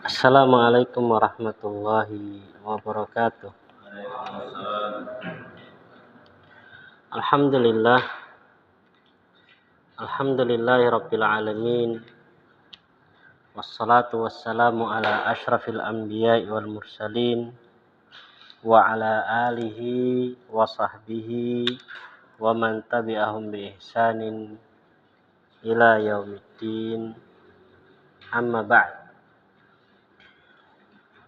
Assalamualaikum warahmatullahi wabarakatuh. Alhamdulillah, alhamdulillahirabbil alamin. Wassalatu wassalamu ala asyrafil anbiya'i wal mursalin wa ala alihi wa sahbihi wa man tabi'ahum bi ihsanin ila yaumiddin. Amma ba'd.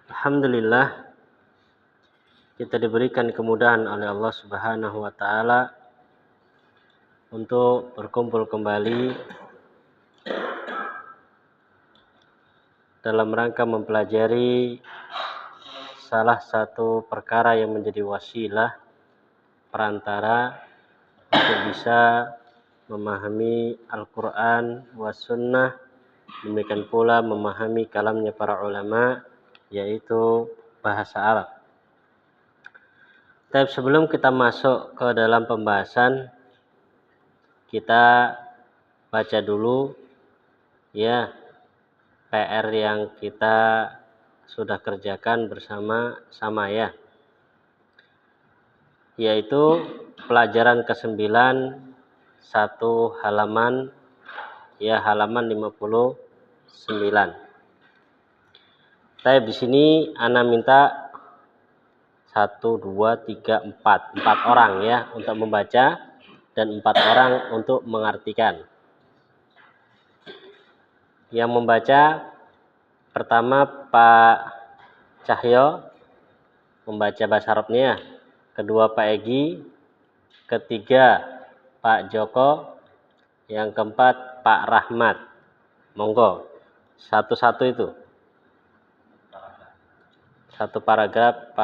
Alhamdulillah, kita diberikan kemudahan oleh Allah Subhanahu wa taala untuk berkumpul kembali dalam rangka mempelajari salah satu perkara yang menjadi wasilah perantara untuk bisa memahami Al-Quran wa Sunnah, demikian pula memahami kalamnya para ulama, yaitu bahasa Arab. Tapi sebelum kita masuk ke dalam pembahasan, kita baca dulu ya PR yang kita sudah kerjakan bersama-sama ya, yaitu pelajaran ke-9, satu halaman ya, halaman 59. Tapi di sini ana minta 1, 2, 3, 4 orang ya untuk membaca dan 4 orang untuk mengartikan. Yang membaca pertama Pak Cahyo membaca bahasa Arabnya, kedua Pak Egi, ketiga Pak Joko, yang keempat Pak Rahmat. Monggo, satu-satu itu. Satu paragraf.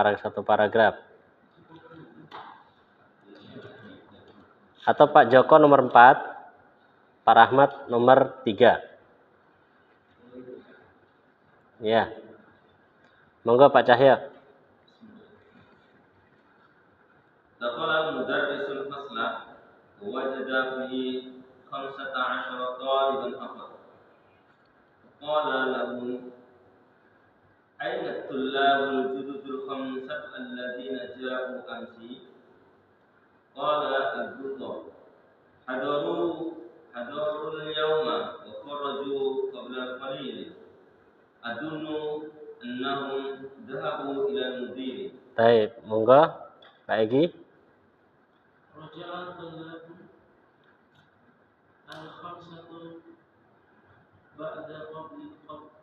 Atau Pak Joko nomor 4, Pak Rahmat nomor 3. Ya. Monggo Pak Cahyo. Dakhala mudarrisul fasla wa wajada fihi 15 taliban faqat. Qala lahum أين الطلاب الجدد ال5 الذين جاءوا أمس؟ قال البلطة حضروا اليوم وخرجوا قبل قليل أظن أنهم ذهبوا إلى المدير. Baik, monggo Pak Egi. رجع الطلاب ال5 بعد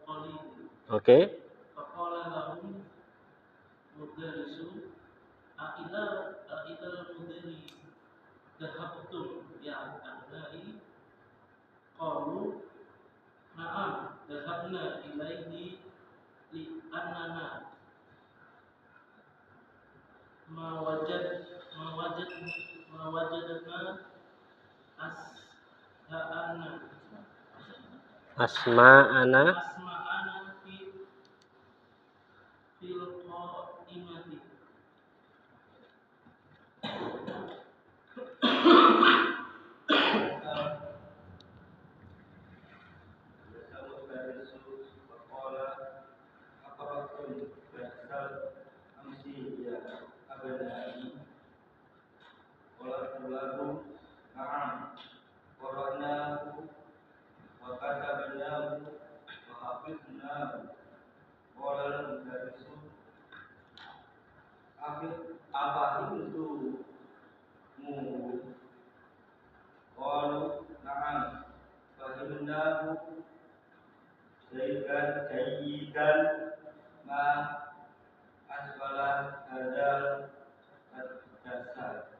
قليل. Oke. فقال لهم مدرس إلى المدير ذهبتم يا أبنائي؟ قالوا نعم ذهبنا إليه لأننا ما وجدنا Asma'ana في القائمة.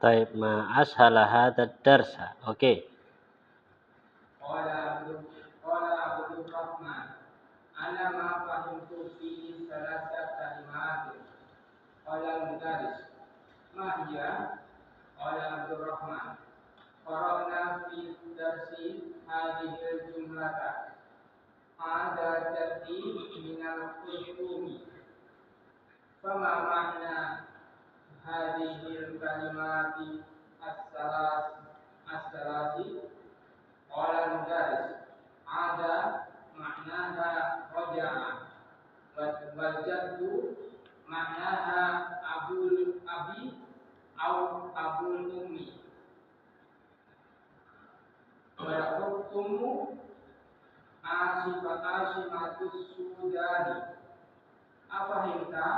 Taib ma ashala hadzal darsa. Oke. Qala Abdul Rahman, ana ma fahimtu fi salasat kalimat. Qala mudaris, ma hiya? Qala Abdul Rahman, qara'na fi darsi hadhihi al-jumlata. Hadha tartib min al-khuyumi. Fama ma'na hadhihi al-kalimati as-salasi? Qala mudaris, ada maknaha raja'a. Wajadtu maknaha abul abi au abul ummi. Wa hukumu asimatus sudani. Afahimta?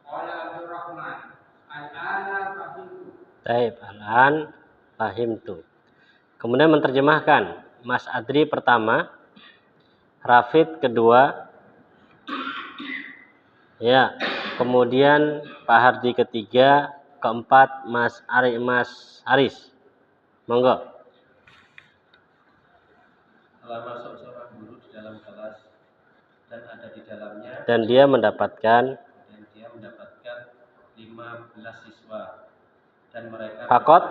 Qala Abdurrahman. Al-ana fahimtu. Taib, al-an fahimtu. Kemudian menerjemahkan. Mas Adri pertama, Rafid kedua, ya. Kemudian Pak Hardi ketiga, keempat Mas Aris. Monggo. Telah masuk seorang guru di dalam kelas dan ada di dalamnya, Dan dia mendapatkan 15 siswa dan mereka fakot,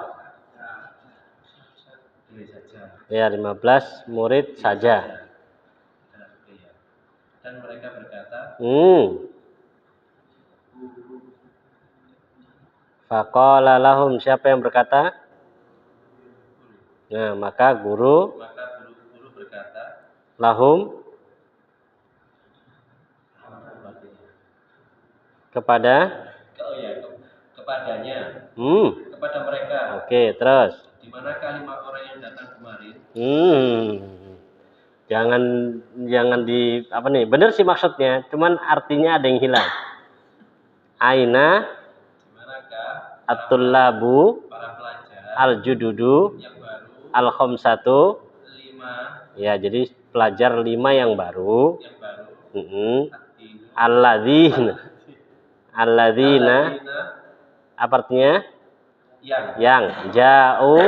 pilih saja. ya 15 murid saja. Dan mereka berkata, Faqala lahum, siapa yang berkata? Nah, maka guru berkata lahum kepadanya. Kepada mereka. Oke, terus. Di manakah 5 orang yang datang kemarin? Jangan di apa nih? Bener sih maksudnya, cuman artinya ada yang hilang. Aina Di manakah at-tullabu para pelajar al-jududu yang baru al-khamsatu. 5 Ya, jadi pelajar 5 yang baru. Ad-dinu. Alladzina apa artinya? Yang ja'u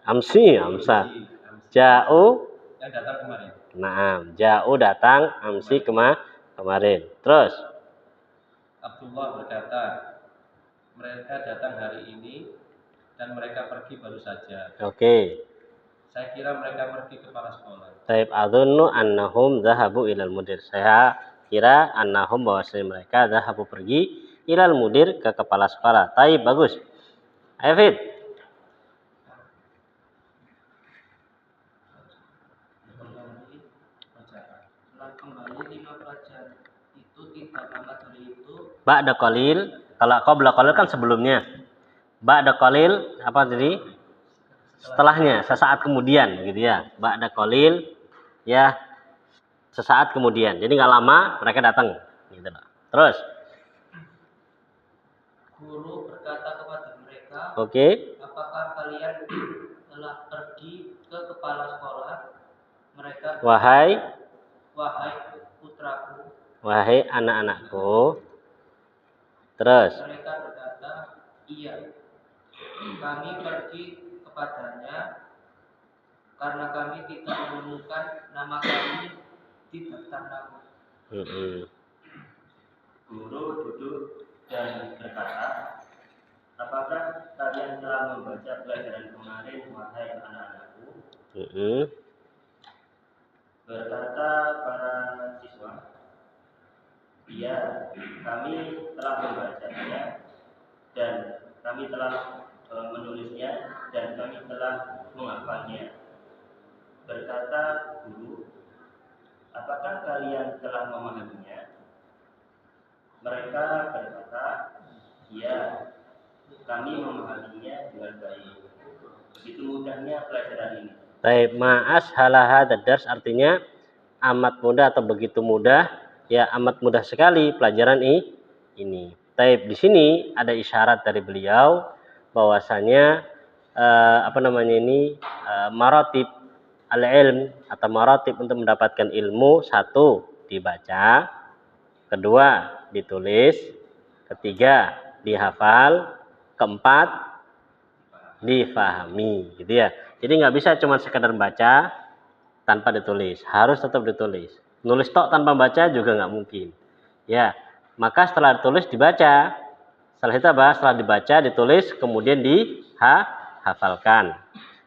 amsa. Ja'u yang datang kemarin. Naam, ja'u datang, amsi kemarin. Terus Abdullah berkata, mereka datang hari ini dan mereka pergi baru saja. Oke. Saya kira mereka pergi ke kepala sekolah. Taib adzunnu annahum zahabu ilal mudir. Saya kira annahum bahwasanya mereka zahabu pergi ilal mudir ke kepala sekolah. Taib, bagus. Ayo Fit. Setelah kembali 5 pelajar itu tidak angkat hari itu. Ba'da qalil, kalau qabla qalil kan sebelumnya. Ba'da qalil apa tadi? Setelahnya, sesaat kemudian gitu ya. Ba'da qalil ya sesaat kemudian. Jadi nggak lama mereka datang gitu loh. Terus Guru berkata kepada mereka, oke. apakah kalian telah pergi ke kepala sekolah? Mereka, Wahai putraku. Wahai anak-anakku. Terus Mereka berkata, iya. Kami pergi kepadanya karena kami tidak menemukan nama kami di daftar nama. Guru duduk dan berkata, apakah kalian telah membaca pelajaran kemarin, wahai anak-anakku? Berkata para siswa, iya, kami telah membacanya dan kami telah menulisnya dan kami telah menghafalnya. Berkata guru, apakah kalian telah memahaminya? Mereka berkata, iya, kami memahaminya dengan baik. Begitu mudahnya pelajaran ini. Taib ma'as halaha dars artinya amat mudah atau begitu mudah, ya amat mudah sekali pelajaran ini. Taib di sini ada isyarat dari beliau bahwasanya maratib al-ilm atau maratib untuk mendapatkan ilmu, 1 dibaca, 2 ditulis, 3 dihafal, 4 difahami gitu ya. Jadi nggak bisa cuma sekedar baca tanpa ditulis, harus tetap ditulis. Nulis tok tanpa baca juga nggak mungkin. Ya, maka setelah ditulis dibaca. Setelah itu apa? Setelah dibaca, ditulis, kemudian dihafalkan.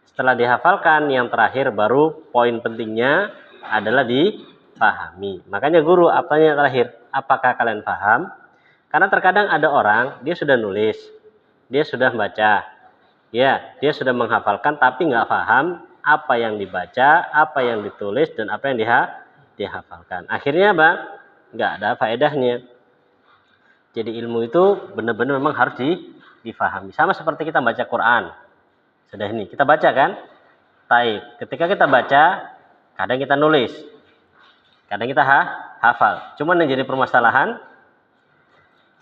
Setelah dihafalkan, yang terakhir baru poin pentingnya adalah dipahami. Makanya guru apanya terakhir? Apakah kalian paham? Karena terkadang ada orang, dia sudah nulis, dia sudah baca, ya, dia sudah menghafalkan, tapi nggak paham apa yang dibaca, apa yang ditulis, dan apa yang dihafalkan. Akhirnya apa? Nggak ada faedahnya. Jadi ilmu itu benar-benar memang harus difahami. Sama seperti kita baca Quran. Sudah ini, kita baca kan? Taib. Ketika kita baca, kadang kita nulis. Kadang kita hafal. Cuman yang jadi permasalahan,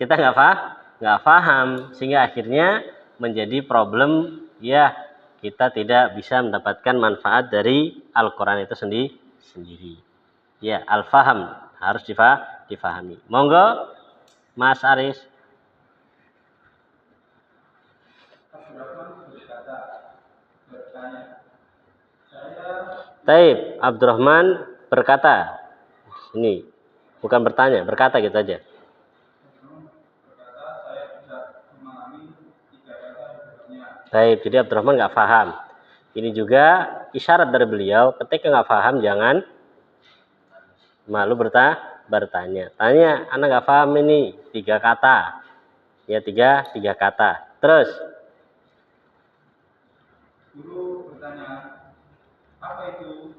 kita nggak paham. Sehingga akhirnya menjadi problem, ya kita tidak bisa mendapatkan manfaat dari Al-Quran itu sendiri. Ya, al-faham harus difahami. Monggo, Mas Aris. Taib, Abdurrahman berkata, ini bukan bertanya, berkata gitu aja. Taib, jadi Abdurrahman nggak paham. Ini juga isyarat dari beliau, ketika nggak paham jangan malu bertanya. Tanya, anak nggak paham ini 3 kata. Ya, tiga kata. Terus Guru bertanya, apa itu?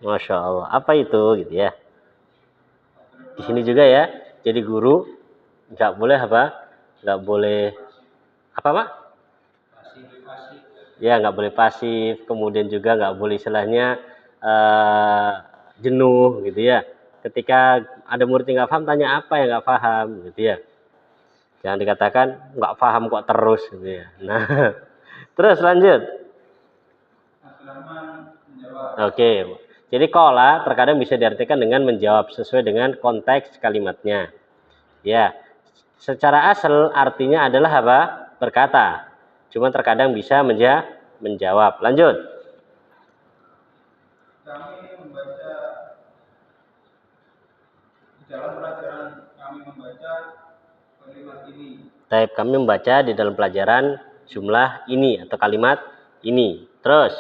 Masya Allah, apa itu gitu ya. Di sini juga ya. Jadi guru nggak boleh apa? Nggak boleh apa Pak? Ya, nggak boleh pasif. Kemudian juga nggak boleh istilahnya jenuh gitu ya. Ketika ada murid yang nggak paham, tanya apa yang nggak paham gitu ya. Jangan dikatakan nggak paham kok terus gitu ya. Nah, terus lanjut. Oke. Jadi qala terkadang bisa diartikan dengan menjawab sesuai dengan konteks kalimatnya. Ya. Secara asal artinya adalah apa? Berkata. Cuma terkadang bisa menjawab. Lanjut. Kami membaca di dalam pelajaran kami membaca kalimat ini. Taib, kami membaca di dalam pelajaran jumlah ini atau kalimat ini. Terus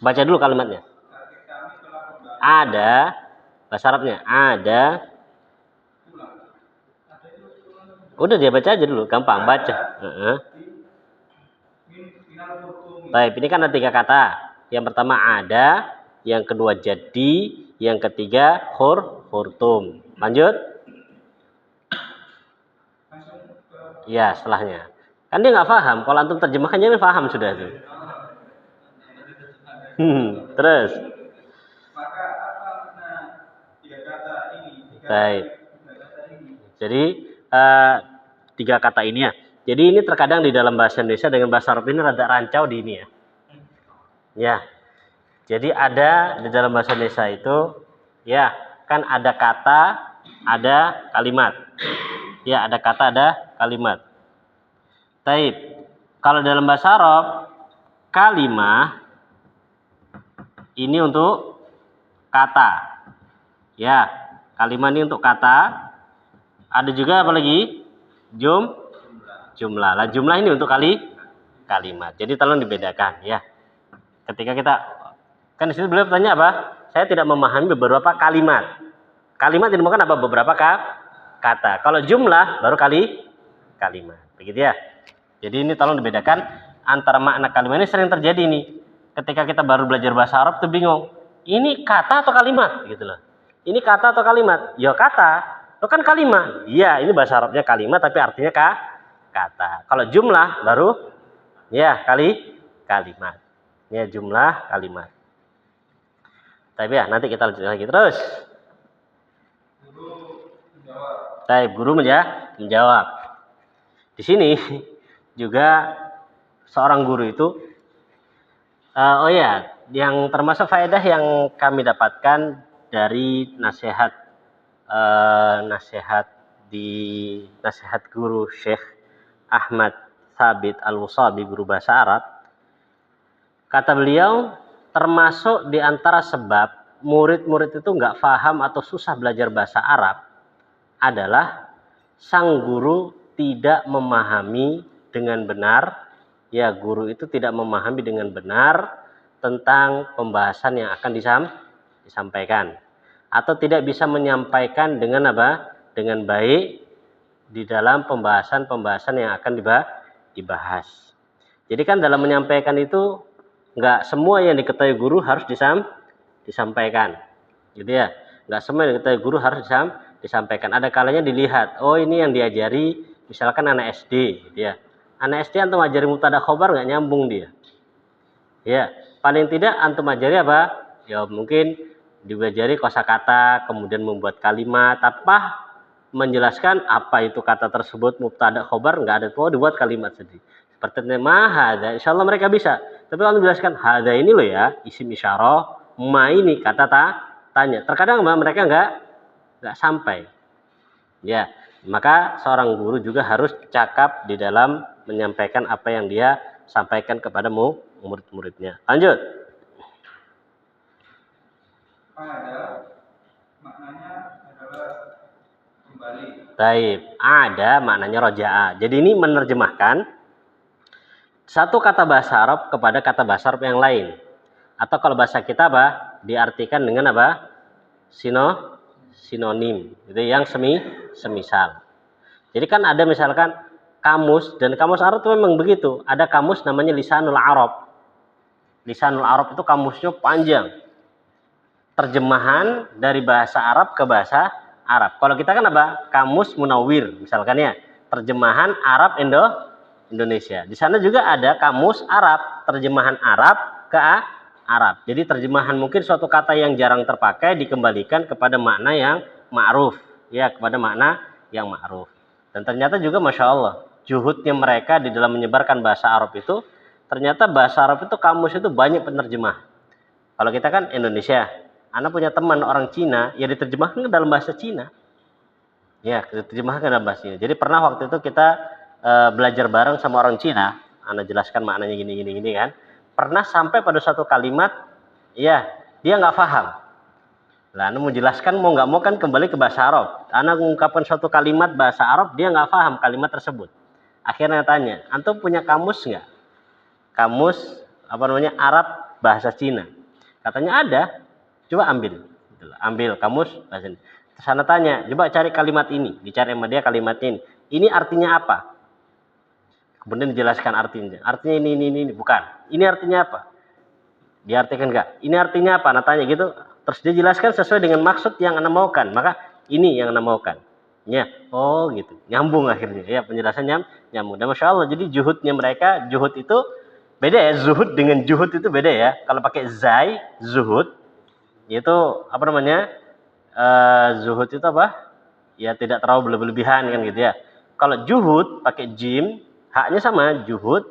baca dulu kalimatnya. Ada bahasa Arabnya ada. Udah dia baca aja dulu, gampang baca. Baik, ini kan ada 3 kata. Yang pertama ada, yang kedua jadi, yang ketiga hurtum. Lanjut. Ya, setelahnya. Kan dia nggak paham. Kalau antum terjemahkannya dia paham sudah tuh. Terus. Maka apa makna 3 kata ini? Baik. Jadi 3 kata ini ya. Jadi ini terkadang di dalam bahasa Indonesia dengan bahasa Arab ini rada rancau di ini ya. Ya. Jadi ada di dalam bahasa Indonesia itu ya, kan ada kata, ada kalimat. Ya, ada kata, ada kalimat. Taib. Kalau dalam bahasa Arab, kalimah ini untuk kata. Ya, kalimat ini untuk kata. Ada juga apa lagi? Jumlah. Lah jumlah ini untuk kalimat. Jadi tolong dibedakan ya. Ketika kita kan di sini beliau bertanya apa? Saya tidak memahami beberapa kalimat. Kalimat dimakan apa? Beberapa kata. Kalau jumlah baru kalimat. Begitu ya. Jadi ini tolong dibedakan antara makna kalimat ini sering terjadi nih. Ketika kita baru belajar bahasa Arab tuh bingung. Ini kata atau kalimat gitu loh. Ini kata atau kalimat? Ya kata. Itu kan kalimat. Iya, ini bahasa Arabnya kalimat tapi artinya kata. Kalau jumlah baru ya kalimat. Ya, jumlah kalimat. Tapi ya, nanti kita lanjut lagi terus. Guru menjawab. Di sini juga seorang guru itu yang termasuk faedah yang kami dapatkan dari nasihat guru Syekh Ahmad Thabit Al-Wasabi, guru bahasa Arab. Kata beliau, termasuk di antara sebab murid-murid itu nggak paham atau susah belajar bahasa Arab adalah sang guru tidak memahami dengan benar. Ya, guru itu tidak memahami dengan benar tentang pembahasan yang akan disampaikan. Atau tidak bisa menyampaikan dengan apa? Dengan baik di dalam pembahasan yang akan dibahas. Jadi kan dalam menyampaikan itu Nggak semua yang diketahui guru harus disampaikan. Gitu ya. Nggak semua yang diketahui guru harus disampaikan. Ada kalanya dilihat, oh ini yang diajari misalkan anak SD, gitu ya. Anak SD antum ajari mubtada khobar nggak nyambung dia. Ya, paling tidak antum ajari apa? Ya mungkin diajari kosakata, kemudian membuat kalimat, apa menjelaskan apa itu kata tersebut mubtada khobar nggak ada tuh dibuat kalimat sendiri. Seperti ma hada, insya Allah mereka bisa. Tapi kalau menjelaskan hada ini loh ya, isim isyarah, ma ini kata tanya. Terkadang mereka nggak sampai. Ya, maka seorang guru juga harus cakap di dalam menyampaikan apa yang dia sampaikan kepada murid-muridnya. Lanjut. Ada maknanya adalah kembali. Taib. Ada maknanya roja'a. Jadi ini menerjemahkan satu kata bahasa Arab kepada kata bahasa Arab yang lain. Atau kalau bahasa kita apa? Diartikan dengan apa? Sinonim. Itu yang semisal. Jadi kan ada misalkan kamus, dan kamus Arab itu memang begitu. Ada kamus namanya Lisanul Arab. Lisanul Arab itu kamusnya panjang. Terjemahan dari bahasa Arab ke bahasa Arab. Kalau kita kan apa? Kamus Munawwir misalkan ya. Terjemahan Arab Indonesia. Di sana juga ada kamus Arab, terjemahan Arab ke Arab. Jadi terjemahan mungkin suatu kata yang jarang terpakai dikembalikan kepada makna yang ma'ruf, ya, kepada makna yang ma'ruf. Dan ternyata juga Masya Allah, juhudnya mereka di dalam menyebarkan bahasa Arab itu, ternyata bahasa Arab itu kamus itu banyak penerjemah. Kalau kita kan Indonesia, Anda punya teman orang Cina, ya diterjemahkan ke dalam bahasa Cina. Ya, diterjemahkan ke dalam bahasa Cina. Jadi pernah waktu itu kita belajar bareng sama orang Cina, Anda jelaskan maknanya gini kan. Pernah sampai pada satu kalimat, ya, dia nggak paham. Lah, Anda mau jelaskan mau nggak mau kan kembali ke bahasa Arab. Anda mengungkapkan suatu kalimat bahasa Arab, dia nggak paham kalimat tersebut. Akhirnya tanya, antum punya kamus nggak? Kamus apa namanya Arab bahasa Cina? Katanya ada. Coba ambil, ambil kamus bahasa Cina. Sana tanya, coba cari kalimat ini, dicari sama dia kalimat ini. Ini artinya apa? Kemudian dijelaskan artinya. Artinya ini, bukan. Ini artinya apa? Diartikan enggak? Ini artinya apa? Nah tanya gitu. Terus dia jelaskan sesuai dengan maksud yang Anda maukan. Maka ini yang Anda maukan. Ya, oh gitu. Nyambung akhirnya. Ya, penjelasan nyambung. Dan Masya Allah, jadi juhudnya mereka, juhud itu beda ya. Zuhud dengan juhud itu beda ya. Kalau pakai zai, zuhud, itu apa namanya? Zuhud itu apa? Ya tidak terlalu berlebihan kan gitu ya. Kalau juhud pakai jim, haknya sama, juhud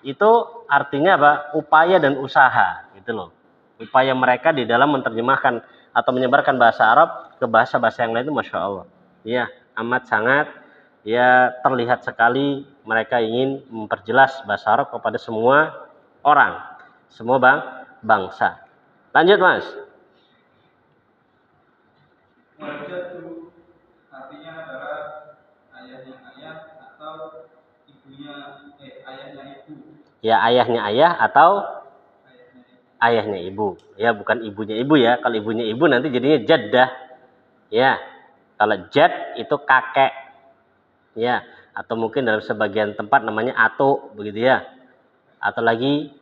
itu artinya apa? Upaya dan usaha gitu loh. Upaya mereka di dalam menerjemahkan atau menyebarkan bahasa Arab ke bahasa-bahasa yang lain itu Masya Allah. Ya, amat sangat ya terlihat sekali mereka ingin memperjelas bahasa Arab kepada semua orang, semua bangsa. Lanjut Mas. Wajatu artinya adalah ayahnya ayah atau ayahnya ibu. Ya, ayahnya ayah atau Ayahnya ibu. ayahnya ibu. Ya, bukan ibunya ibu ya. Kalau ibunya ibu nanti jadinya jaddah. Ya. Kalau jad itu kakek. Ya, atau mungkin dalam sebagian tempat namanya atuk begitu ya. Atau lagi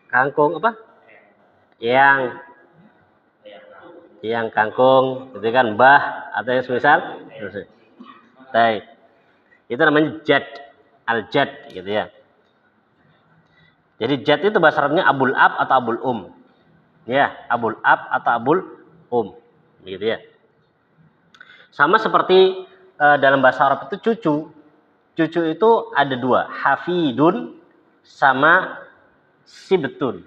kangkung apa? Yang kangkung, itu kan mbah atau yang semisal. Baik. Itu namanya jad, al-jad gitu ya. Jadi jad itu bahasa Arabnya abul ab atau abul Ya, abul ab atau abul begitu ya. Sama seperti dalam bahasa Arab itu cucu. Cucu itu ada dua, hafidun sama sibtun.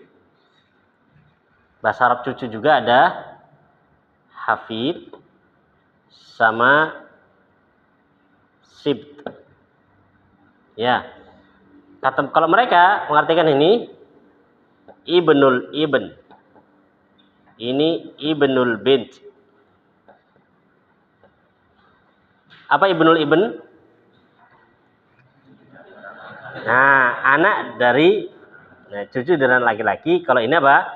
Bahasa Arab cucu juga ada hafid sama sibt. Ya. Kalau mereka mengartikan ini ibnul ibn. Ini ibnul bint. Apa ibnul ibn? Nah, anak dari cucu dari anak laki-laki. Kalau ini apa?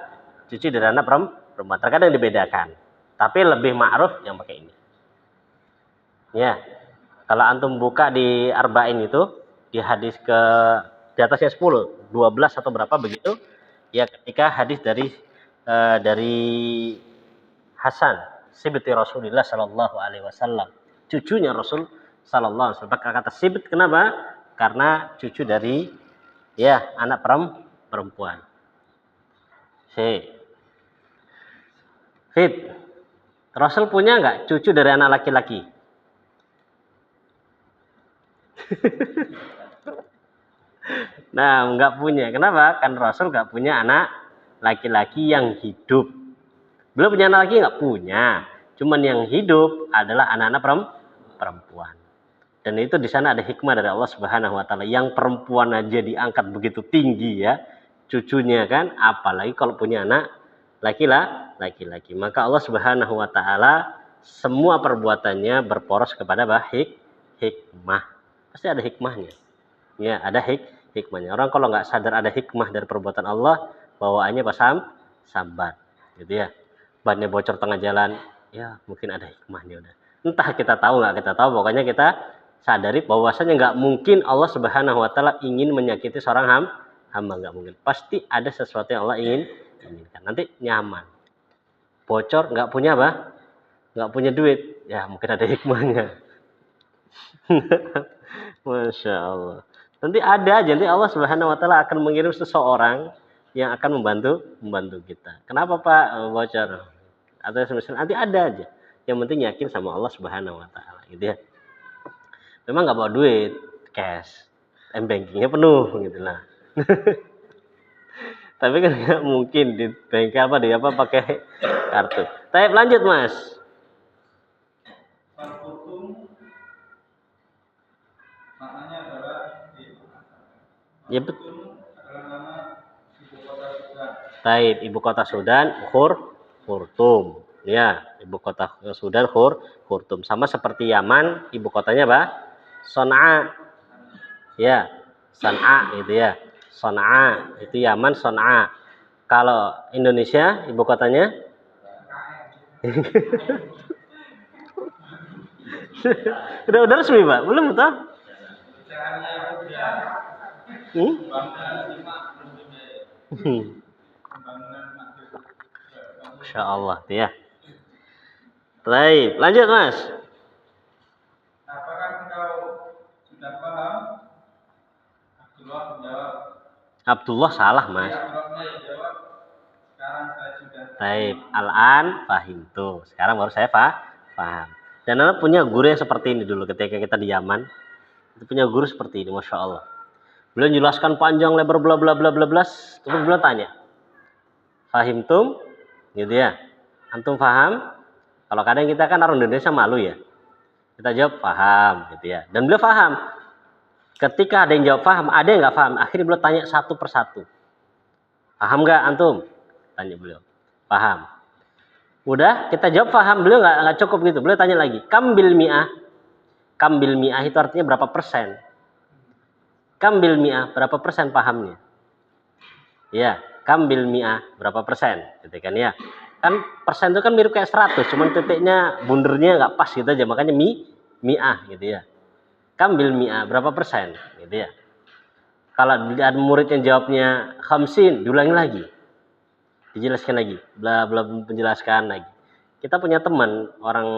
Cucu dari anak perempuan. Terkadang dibedakan. Tapi lebih ma'ruf yang pakai ini. Ya. Kalau antum buka di Arba'in itu, di hadis ke di atasnya 10, 12 atau berapa begitu. Ya, ketika hadis dari Hasan, sibti Rasulullah sallallahu alaihi wasallam, cucunya Rasul sallallahu alaihi wasallam. Kata sibit kenapa? Karena cucu dari anak perempuan. Fit, Rasul punya nggak cucu dari anak laki-laki? Nah, nggak punya. Kenapa? Kan Rasul nggak punya anak laki-laki yang hidup. Beliau punya anak laki nggak punya. Cuman yang hidup adalah anak-anak perempuan. Dan itu di sana ada hikmah dari Allah Subhanahu Wa Taala. Yang perempuan aja diangkat begitu tinggi ya, cucunya kan, apalagi kalau punya anak laki-laki. Maka Allah Subhanahu Wa Taala semua perbuatannya berporos kepada hikmah. Pasti ada hikmahnya. Ya, ada hikmahnya. Orang kalau nggak sadar ada hikmah dari perbuatan Allah, bawaannya sambat, gitu ya. Bannya bocor tengah jalan, ya mungkin ada hikmahnya udah. Entah kita tahu nggak kita tahu, pokoknya kita sadari bahwasanya nggak mungkin Allah Subhanahu Wa Taala ingin menyakiti seorang hamba, nggak mungkin. Pasti ada sesuatu yang Allah inginkan. Nanti nyaman. Bocor nggak punya apa? Nggak punya duit, ya mungkin ada hikmahnya. Masya Allah. Nanti ada aja, nanti Allah Subhanahu Wa Taala akan mengirim seseorang yang akan membantu kita. Kenapa Pak bocor? Atau semisal nanti ada aja. Yang penting yakin sama Allah Subhanahu Wa Taala, gitu ya. Memang nggak bawa duit, cash, m-bankingnya penuh, gitu lah. Tapi kan nggak mungkin di bengkel pakai kartu. Tapi lanjut Mas. Al-Qurtum maknanya adalah Ya betul. Al-Qurtum adalah nama ibu kota Sudan. Taib, ibu kota Sudan, Khartoum. Ya, ibu kota Sudan Khartoum. Sama seperti Yaman, ibu kotanya apa? Son'a. Ya, Son'a gitu ya. Son'a itu Yaman, Son'a. Kalau Indonesia ibu kotanya udah resmi Pak? Belum toh? Masya Allah ya. Baik, lanjut Mas. Apakah engkau sudah paham? Abdullah menjawab. Abdullah salah Mas. Abdullah menjawab. Sekarang saya sudah. Baik, al-an fahimtu. Sekarang baru saya paham. Dan Anda punya guru yang seperti ini dulu ketika kita di Yaman. Itu punya guru seperti ini, Masya Allah. Beliau jelaskan panjang lebar bla bla bla bla bla. Terus beliau tanya, fahimtum? Gitu ya. Antum paham? Kalau kadang kita kan orang Indonesia malu ya. Kita jawab paham, gitu ya. Dan beliau paham. Ketika ada yang jawab paham, ada yang nggak paham. Akhirnya beliau tanya satu persatu. Paham nggak antum? Tanya beliau. Paham. Udah, kita jawab paham. Beliau nggak cukup gitu. Beliau tanya lagi. Kambil mi'ah. Kambil mi'ah itu artinya berapa persen? Kambil mi'ah berapa persen pahamnya? Ya, kambil mi'ah berapa persen? Gitu kan ya. Kan persen itu kan mirip kayak 100, cuman titiknya bundernya nggak pas gitu aja, makanya mi'ah gitu ya. Kambil mi'ah berapa persen? Gitu ya. Kalau ada murid yang jawabnya khamsin, diulangi lagi. Dijelaskan lagi, bla bla penjelaskan lagi. Kita punya teman orang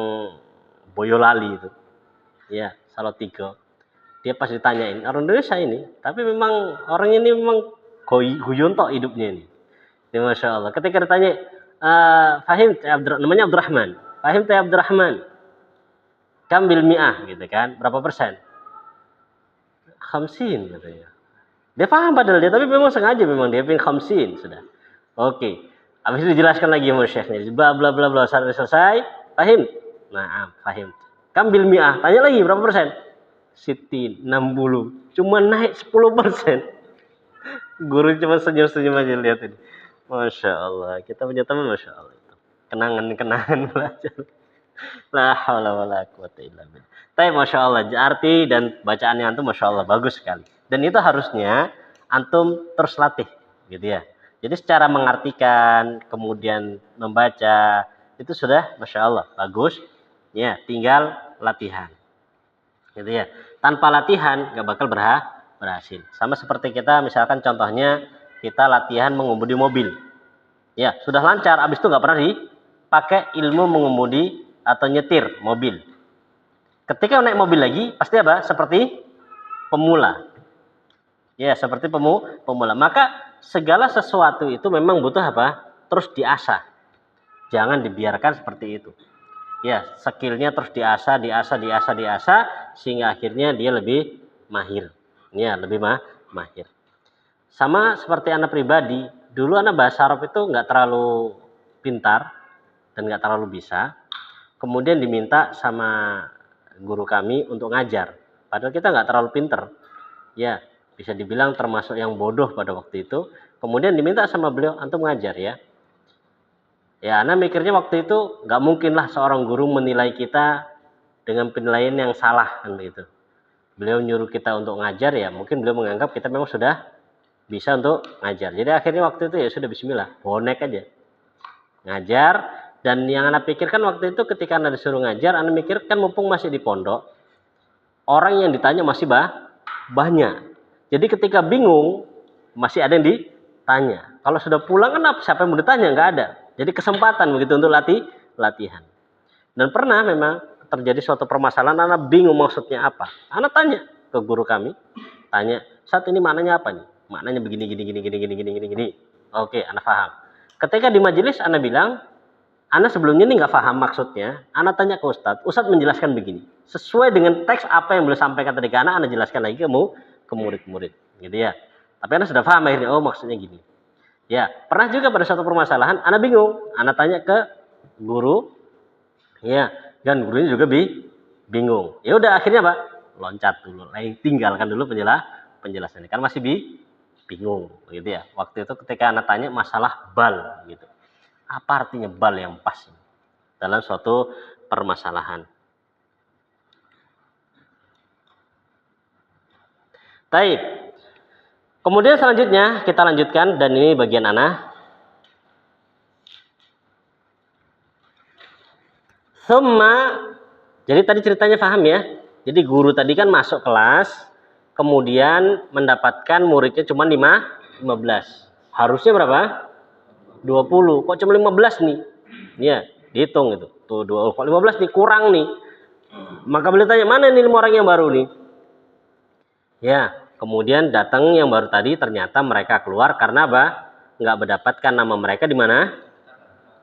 Boyolali itu. Ya, Salatiga. Dia pas ditanyain, orang Indonesia ini, tapi memang orang ini memang guyon tok hidupnya ini. Ya, Masya Allah. Ketika ditanya, Fahim, namanya Abdurrahman. Fahim teh Abdurrahman. Kambil mi'ah, gitu kan. Berapa persen? Khamsin, katanya. Dia paham padahal dia, tapi memang sengaja memang dia pengen khamsin, sudah. Oke. Habis itu dijelaskan lagi sama syekhnya. Bla bla bla bla, selesai. Fahim? Nah, fahim. Kambil mi'ah. Tanya lagi, berapa persen? Sitin, 60. Cuma naik 10%. Guru cuma senyum-senyum aja lihat ini. Masya Allah. Kita punya teman Masya Allah. Kenangan-kenangan belajar. La haula wala quwata illa billah. Tapi Masya Allah. Arti dan bacaannya antum Masya Allah. Bagus sekali. Dan itu harusnya antum terus latih. Gitu ya. Jadi secara mengartikan, kemudian membaca. Itu sudah Masya Allah. Bagus. Ya, tinggal latihan. Gitu ya. Tanpa latihan gak bakal berhasil. Sama seperti kita misalkan contohnya kita latihan mengemudi mobil. Ya, sudah lancar, habis itu nggak pernah dipakai ilmu mengemudi atau nyetir mobil. Ketika naik mobil lagi, pasti apa? Seperti pemula. Ya, seperti pemula. Maka segala sesuatu itu memang butuh apa? Terus diasah. Jangan dibiarkan seperti itu. Ya, skillnya terus diasah, sehingga akhirnya dia lebih mahir. Ya, lebih mahir. Sama seperti anak pribadi, dulu anak bahasa Arab itu nggak terlalu pintar dan nggak terlalu bisa. Kemudian diminta sama guru kami untuk ngajar. Padahal kita nggak terlalu pintar. Ya, bisa dibilang termasuk yang bodoh pada waktu itu. Kemudian diminta sama beliau untuk ngajar ya. Ya, anak mikirnya waktu itu nggak mungkin lah seorang guru menilai kita dengan penilaian yang salah kan begitu. Beliau nyuruh kita untuk ngajar ya, mungkin beliau menganggap kita memang sudah bisa untuk ngajar. Jadi akhirnya waktu itu ya sudah bismillah, bonek aja. Ngajar, dan yang anak pikirkan waktu itu ketika anak disuruh ngajar, anak mikir kan mumpung masih di pondok, orang yang ditanya masih banyak. Jadi ketika bingung, masih ada yang ditanya. Kalau sudah pulang kan siapa yang mau ditanya? Nggak ada. Jadi kesempatan begitu untuk latihan. Dan pernah memang terjadi suatu permasalahan, anak bingung maksudnya apa. Anak tanya ke guru kami, tanya, "Saat ini maknanya apa nih?" Maknanya begini gini. Oke, anak paham. Ketika di majelis anak bilang, anak sebelumnya ini nggak paham maksudnya, anak tanya ke Ustadz menjelaskan begini. Sesuai dengan teks apa yang beliau sampaikan tadi ke anak jelaskan lagi ke murid-murid, gitu ya. Tapi anak sudah paham akhirnya, oh maksudnya gini. Ya, pernah juga pada suatu permasalahan, anak bingung, anak tanya ke guru, ya, dan gurunya juga bingung. Ya udah akhirnya Pak, loncat dulu, tinggalkan dulu penjelasannya, kan masih bingung, gitu ya. Waktu itu ketika anak tanya masalah bal, gitu. Apa artinya bal yang pas dalam suatu permasalahan? Baik. Kemudian selanjutnya kita lanjutkan, dan ini bagian anak. Summa, jadi tadi ceritanya paham ya. Jadi guru tadi kan masuk kelas, kemudian mendapatkan muridnya cuma 15. Harusnya berapa? 20. Kok cuma 15 nih? Ya, dihitung itu. Tuh, kok 15 nih, kurang nih. Maka beliau tanya, mana nih 5 orang yang baru nih? Ya, kemudian datang yang baru tadi, ternyata mereka keluar karena apa? Nggak mendapatkan nama mereka di mana?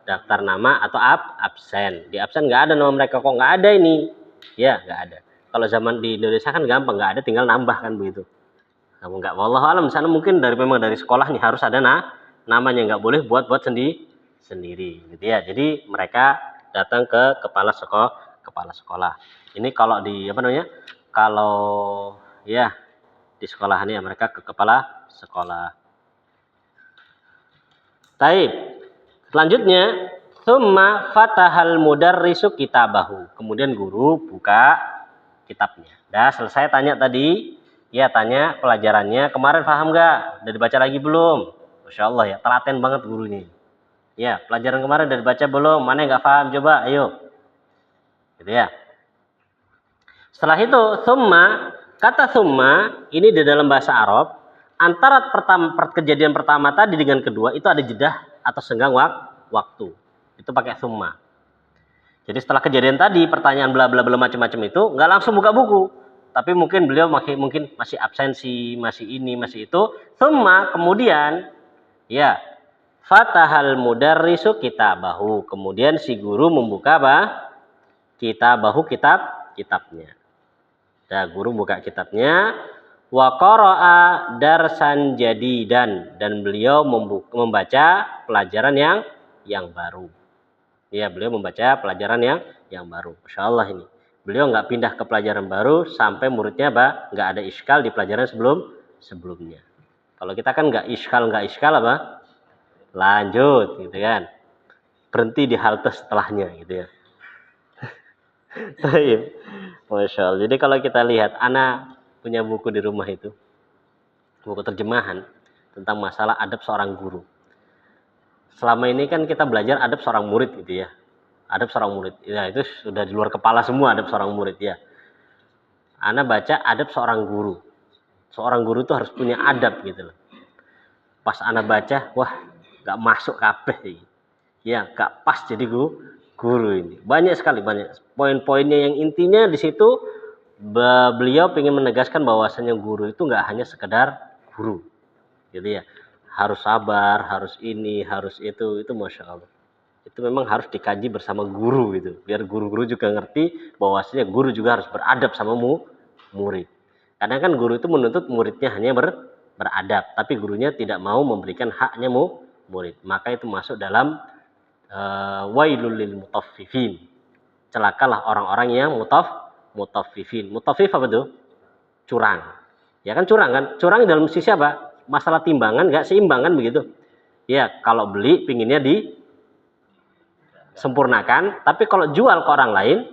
Daftar nama atau absen. Di absen nggak ada nama mereka, kok nggak ada ini? Ya, nggak ada. Kalau zaman di Indonesia kan gampang, nggak ada, tinggal nambah kan begitu. Kamu nggak, wallahu alam di sana mungkin memang dari sekolah nih harus ada namanya, nggak boleh buat sendiri, gitu ya. Jadi mereka datang ke kepala sekolah. Ini kalau di kalau ya di sekolahan ya mereka ke kepala sekolah. Taib. Selanjutnya, summa fatahal mudarrisu kitabahu. Kemudian guru buka kitabnya. Dah selesai tanya tadi, ya tanya pelajarannya, kemarin paham nggak? Udah dibaca lagi belum? Masya Allah ya, telaten banget gurunya. Ya, pelajaran kemarin udah dibaca belum? Mana yang nggak paham? Coba, ayo. Gitu ya. Setelah itu, kata summa ini di dalam bahasa Arab, antara kejadian pertama tadi dengan kedua itu ada jeda atau senggang waktu. Itu pakai summa. Jadi setelah kejadian tadi, pertanyaan bla bla bla macam-macam itu nggak langsung buka buku, tapi mungkin beliau masih absensi, masih ini, masih itu. Summa kemudian ya fatahal mudarrisu kitabahu. Kemudian si guru membuka kitabnya. Guru buka kitabnya, wa qara'a darsan jadidan, dan beliau membaca pelajaran yang baru. Ya, beliau membaca pelajaran yang baru. Masya Allah ini. Beliau nggak pindah ke pelajaran baru sampai muridnya nggak ada iskal di pelajaran sebelumnya. Kalau kita kan nggak iskal apa? Lanjut, gitu kan. Berhenti di halte setelahnya, gitu ya. Masya Allah. Jadi kalau kita lihat, anak punya buku di rumah itu, buku terjemahan tentang masalah adab seorang guru. Selama ini kan kita belajar adab seorang murid gitu ya. Adab seorang murid. Ya, itu sudah di luar kepala semua adab seorang murid ya. Anak baca adab seorang guru. Seorang guru itu harus punya adab gitu loh. Pas anak baca, wah nggak masuk kabeh. Ya, nggak pas jadi guru ini. Banyak sekali, banyak poin-poinnya yang intinya di situ beliau ingin menegaskan bahwasanya guru itu nggak hanya sekedar guru, gitu ya. Harus sabar, harus ini, harus itu masya Allah. Itu memang harus dikaji bersama guru gitu, biar guru-guru juga ngerti bahwasanya guru juga harus beradab sama murid. Karena kan guru itu menuntut muridnya hanya beradab, tapi gurunya tidak mau memberikan haknya murid. Maka itu masuk dalam wailul lil mutaffifin. Celakalah orang-orang yang mutaffifin. Mutaffif apa tuh? Curang. Ya kan curang kan? Curang dalam sisi apa? Masalah timbangan nggak seimbang kan begitu? Ya, kalau beli pinginnya disempurnakan, tapi kalau jual ke orang lain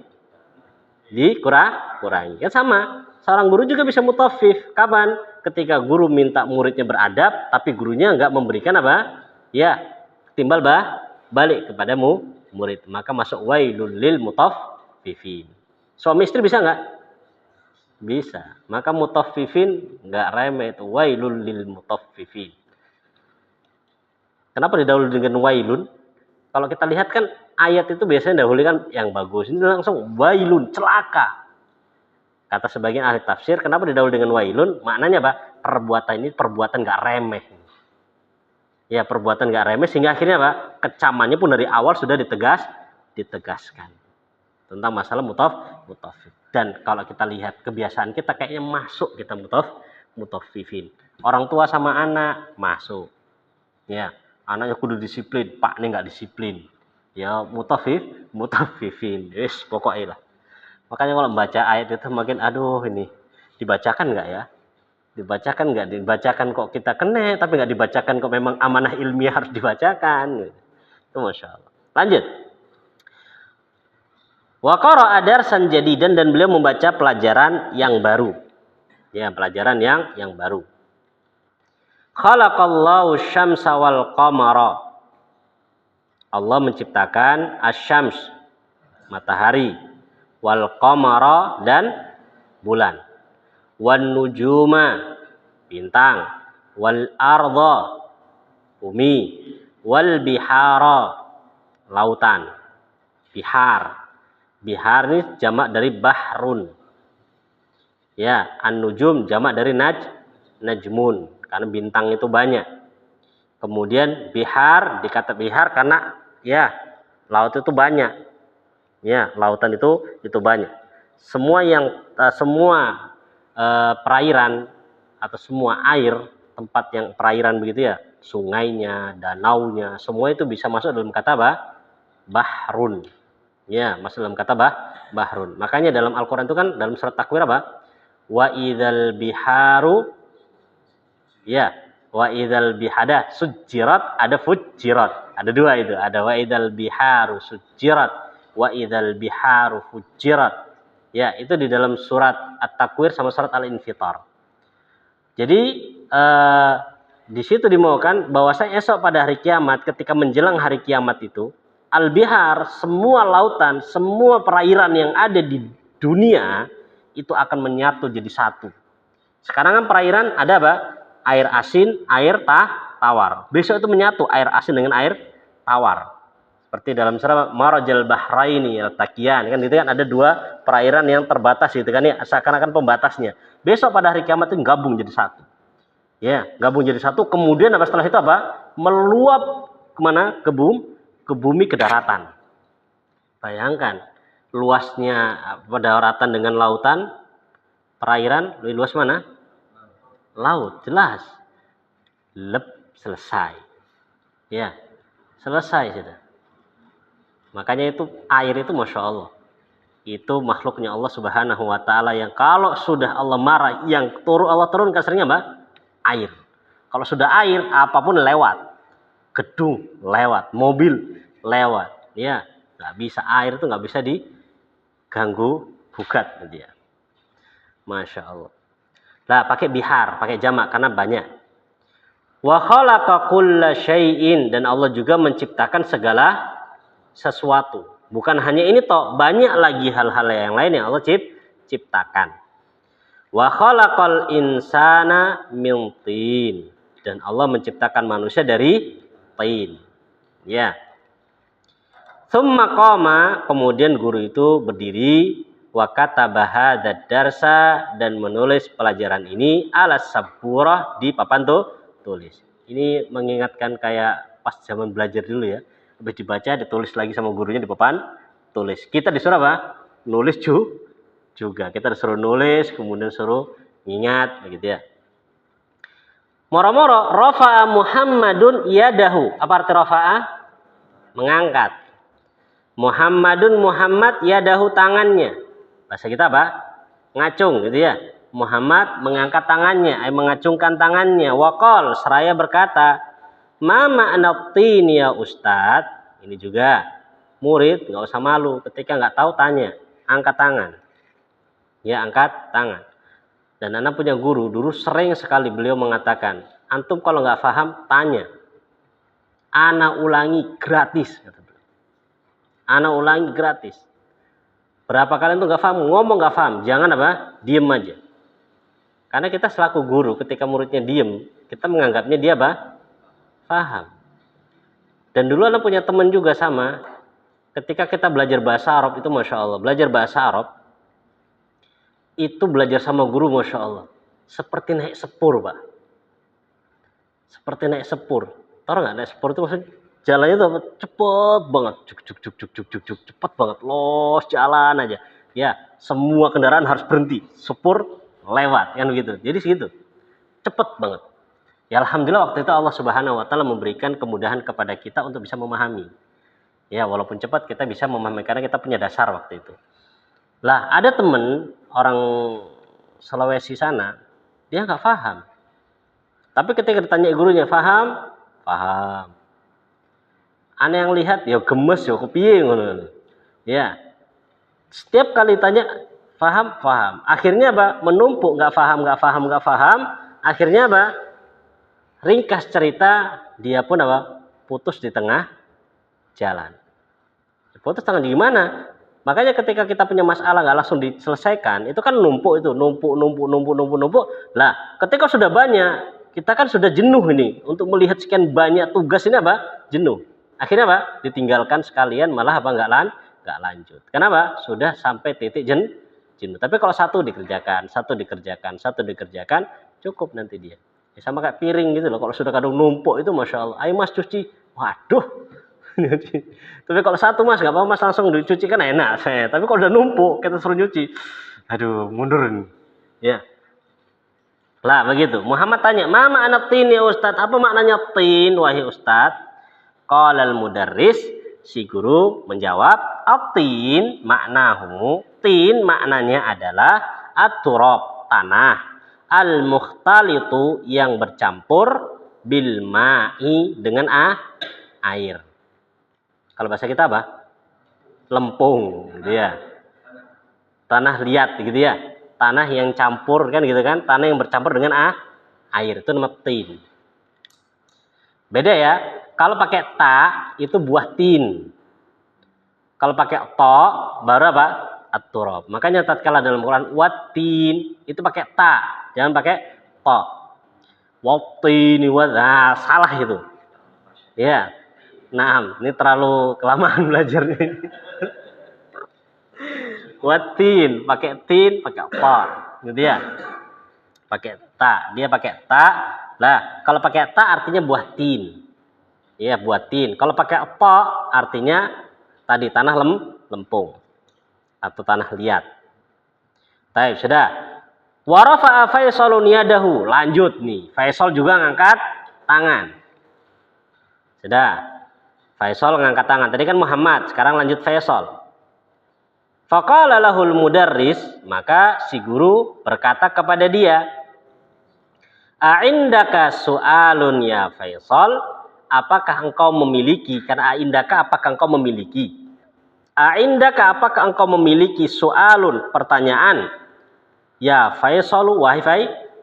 dikurangi. Kan sama. Seorang guru juga bisa mutaffif. Kapan? Ketika guru minta muridnya beradab, tapi gurunya nggak memberikan apa? Ya, timbal balik kepada murid. Maka masuk wailul lil mutaffifin. Suami istri bisa nggak? Bisa. Maka mutaffifin nggak remeh itu. Wailul lil mutaffifin. Kenapa didahului dengan wailun? Kalau kita lihat kan ayat itu biasanya dahulu kan yang bagus. Ini langsung wailun, celaka. Kata sebagian ahli tafsir, kenapa didahului dengan wailun? Maknanya apa? Perbuatan ini perbuatan nggak remeh. Ya, perbuatan nggak remeh sehingga akhirnya apa? Kecamannya pun dari awal sudah ditegaskan tentang masalah mutaffif. Dan kalau kita lihat kebiasaan kita kayaknya masuk kita mutaffifin. Orang tua sama anak masuk. Ya, anaknya kudu disiplin, pak ini nggak disiplin. Ya, mutaffifin. Wis pokoknya lah. Makanya kalau membaca ayat itu makin aduh ini dibacakan nggak ya? Dibacakan nggak? Dibacakan kok kita kena, tapi nggak dibacakan kok memang amanah ilmiah harus dibacakan. Itu masya Allah. Lanjut. Wa qara'a darsan jadidan dan beliau membaca pelajaran yang baru. Ya, pelajaran yang baru. Khalaqallahu syamsa wal qamara. Allah menciptakan asyams, matahari, wal qamara dan bulan. Wan nujuma, bintang, wal arda, bumi, wal bihara, lautan. Bihar. Bihar ini jamak dari bahrun. Ya, an-nujum jamak dari najmun, karena bintang itu banyak. Kemudian bihar, dikata bihar karena ya laut itu banyak. Ya, lautan itu banyak. Semua perairan atau semua air, tempat yang perairan begitu ya, sungainya, danaunya, semua itu bisa masuk dalam kata bahrun. Ya, masuk dalam kata bahrun. Makanya dalam Al-Qur'an itu kan dalam surat Takwir apa? Wa idzal biharu, ya, wa idzal bihada sujirat, ada fujirat. Ada dua itu, ada wa idzal biharu sujirat, wa idzal biharu fujirat. Ya, itu di dalam surat At-Takwir sama surat Al-Infitar. Jadi di situ dimaukan bahwasanya esok pada hari kiamat, ketika menjelang hari kiamat itu, al-bihar, semua lautan, semua perairan yang ada di dunia itu akan menyatu jadi satu. Sekarang kan perairan ada apa? Air asin, air tawar. Besok itu menyatu air asin dengan air tawar. Seperti dalam surah Marajal Bahraini Al-Taqiyan kan, itu kan ada dua perairan yang terbatas gitu kan ya, seakan-akan pembatasnya. Besok pada hari kiamat itu gabung jadi satu. Ya, gabung jadi satu, kemudian apa setelah itu apa? Meluap kemana? Ke bumi, ke daratan. Bayangkan luasnya daratan dengan lautan, perairan lebih luas mana? Laut, jelas. Selesai. Ya, selesai sudah. Makanya itu air itu masya Allah. Itu makhluknya Allah Subhanahu wa Ta'ala yang kalau sudah Allah marah, yang Allah turunkan seringnya apa? Air. Kalau sudah air, apapun lewat. Gedung lewat, mobil lewat. Ya, nggak bisa, air itu nggak bisa diganggu gugat dia. Masya Allah. Nah, pakai bihar, pakai jamak karena banyak. Wa khalaqa kulla syai'in, dan Allah juga menciptakan segala sesuatu. Bukan hanya ini toh, banyak lagi hal-hal yang lain yang Allah ciptakan. Wa khalaqal insana min tin. Dan Allah menciptakan manusia dari tin. Ya. Tsumma qama, kemudian guru itu berdiri wa kataba hadzal darsa dan menulis pelajaran ini ala saburah di papan tulis. Ini mengingatkan kayak pas zaman belajar dulu ya. Habis dibaca ditulis lagi sama gurunya di papan tulis. Kita disuruh apa? Nulis juga. Kita disuruh nulis, kemudian suruh ingat begitu ya. Moro-moro rafa'a Muhammadun yadahu. Apa arti rafa'a? Mengangkat. Muhammadun Muhammad yadahu tangannya. Bahasa kita apa? Ngacung gitu ya. Muhammad mengangkat tangannya, mengacungkan tangannya. Waqal seraya berkata, "Ma ma'na tin ya Ustaz?" Ini juga murid nggak usah malu ketika nggak tahu tanya, angkat tangan. Ya, angkat tangan. Dan anak punya guru, dulu sering sekali beliau mengatakan, antum kalau nggak paham tanya. Anak ulangi gratis. Anak ulangi gratis. Berapa kali itu nggak paham, ngomong nggak paham, jangan apa, diem aja. Karena kita selaku guru, ketika muridnya diem, kita menganggapnya dia apa, paham. Dan dulu anak punya teman juga sama. Ketika kita belajar bahasa Arab itu, masya Allah, belajar bahasa Arab itu belajar sama guru, masya Allah, seperti naik sepur, Pak. Seperti naik sepur. Tahu nggak naik sepur itu maksudnya? Jalannya tuh cepet banget, cepet banget, los jalan aja. Ya, semua kendaraan harus berhenti, sepur lewat, kan begitu. Jadi segitu, cepet banget. Ya alhamdulillah waktu itu Allah Subhanahu Wa Taala memberikan kemudahan kepada kita untuk bisa memahami. Ya walaupun cepat kita bisa memahami karena kita punya dasar waktu itu. Lah ada temen orang Sulawesi sana, dia nggak paham. Tapi ketika ditanya gurunya, paham? Paham. Aneh yang lihat, ya gemes, ya kepiye ngono. Ya, setiap kali tanya, paham, paham. Akhirnya apa? Menumpuk, nggak paham. Akhirnya apa? Ringkas cerita, dia pun apa? Putus di tengah jalan. Putus tengah di mana? Makanya ketika kita punya masalah nggak langsung diselesaikan, itu kan numpuk. Lah, ketika sudah banyak, kita kan sudah jenuh ini untuk melihat sekian banyak tugas ini apa? Jenuh. Akhirnya apa? Ditinggalkan sekalian, malah apa nggak lanjut. Kenapa? Sudah sampai titik jenuh. Tapi kalau satu dikerjakan, cukup nanti dia. Ya, sama kayak piring gitu loh. Kalau sudah kadang numpuk itu, masya Allah. Ayo mas cuci. Waduh. Tapi kalau satu mas nggak apa-apa mas langsung dicuci kan enak. Tapi kalau udah numpuk kita suruh nyuci, aduh mundur nih. Ya. Lah begitu. Muhammad tanya, "Mama anak tin ya Ustaz?" Apa maknanya tin wahai Ustaz? Qala al-mudarris, si guru menjawab, "At-tin maknahu." Tin maknanya adalah at-turab, tanah. Al-mukhtalitu yang bercampur bil ma'i dengan air. Kalau bahasa kita apa? Lempung gitu ya. Tanah liat gitu ya. Tanah yang campur kan gitu kan. Tanah yang bercampur dengan air itu nama tin. Beda ya. Kalau pakai ta itu buah tin. Kalau pakai to baru apa? At-turab. Makanya tatkala dalam Quran watin itu pakai ta, jangan pakai to. Watini wadha, salah itu. Ya. Nah, ini terlalu kelamaan belajarnya ini. Watin, pakai tin, pakai ta, gitu ya. Pakai ta, dia pakai ta. Lah, kalau pakai ta artinya buah tin. Ya, buah tin. Kalau pakai ta artinya tadi tanah lempung atau tanah liat. Baik, sudah. Wa rafa'a Faisalun yadahu. Lanjut nih. Faisal juga ngangkat tangan. Sudah. Faisal ngangkat tangan. Tadi kan Muhammad, sekarang lanjut Faisal. Faqala lahul mudarris, maka si guru berkata kepada dia, "A'indaka su'alun ya Faisal?" Apakah engkau memiliki? Karena a'indaka apakah engkau memiliki? A'indaka apakah engkau memiliki su'alun, pertanyaan? Ya Faisal, wahai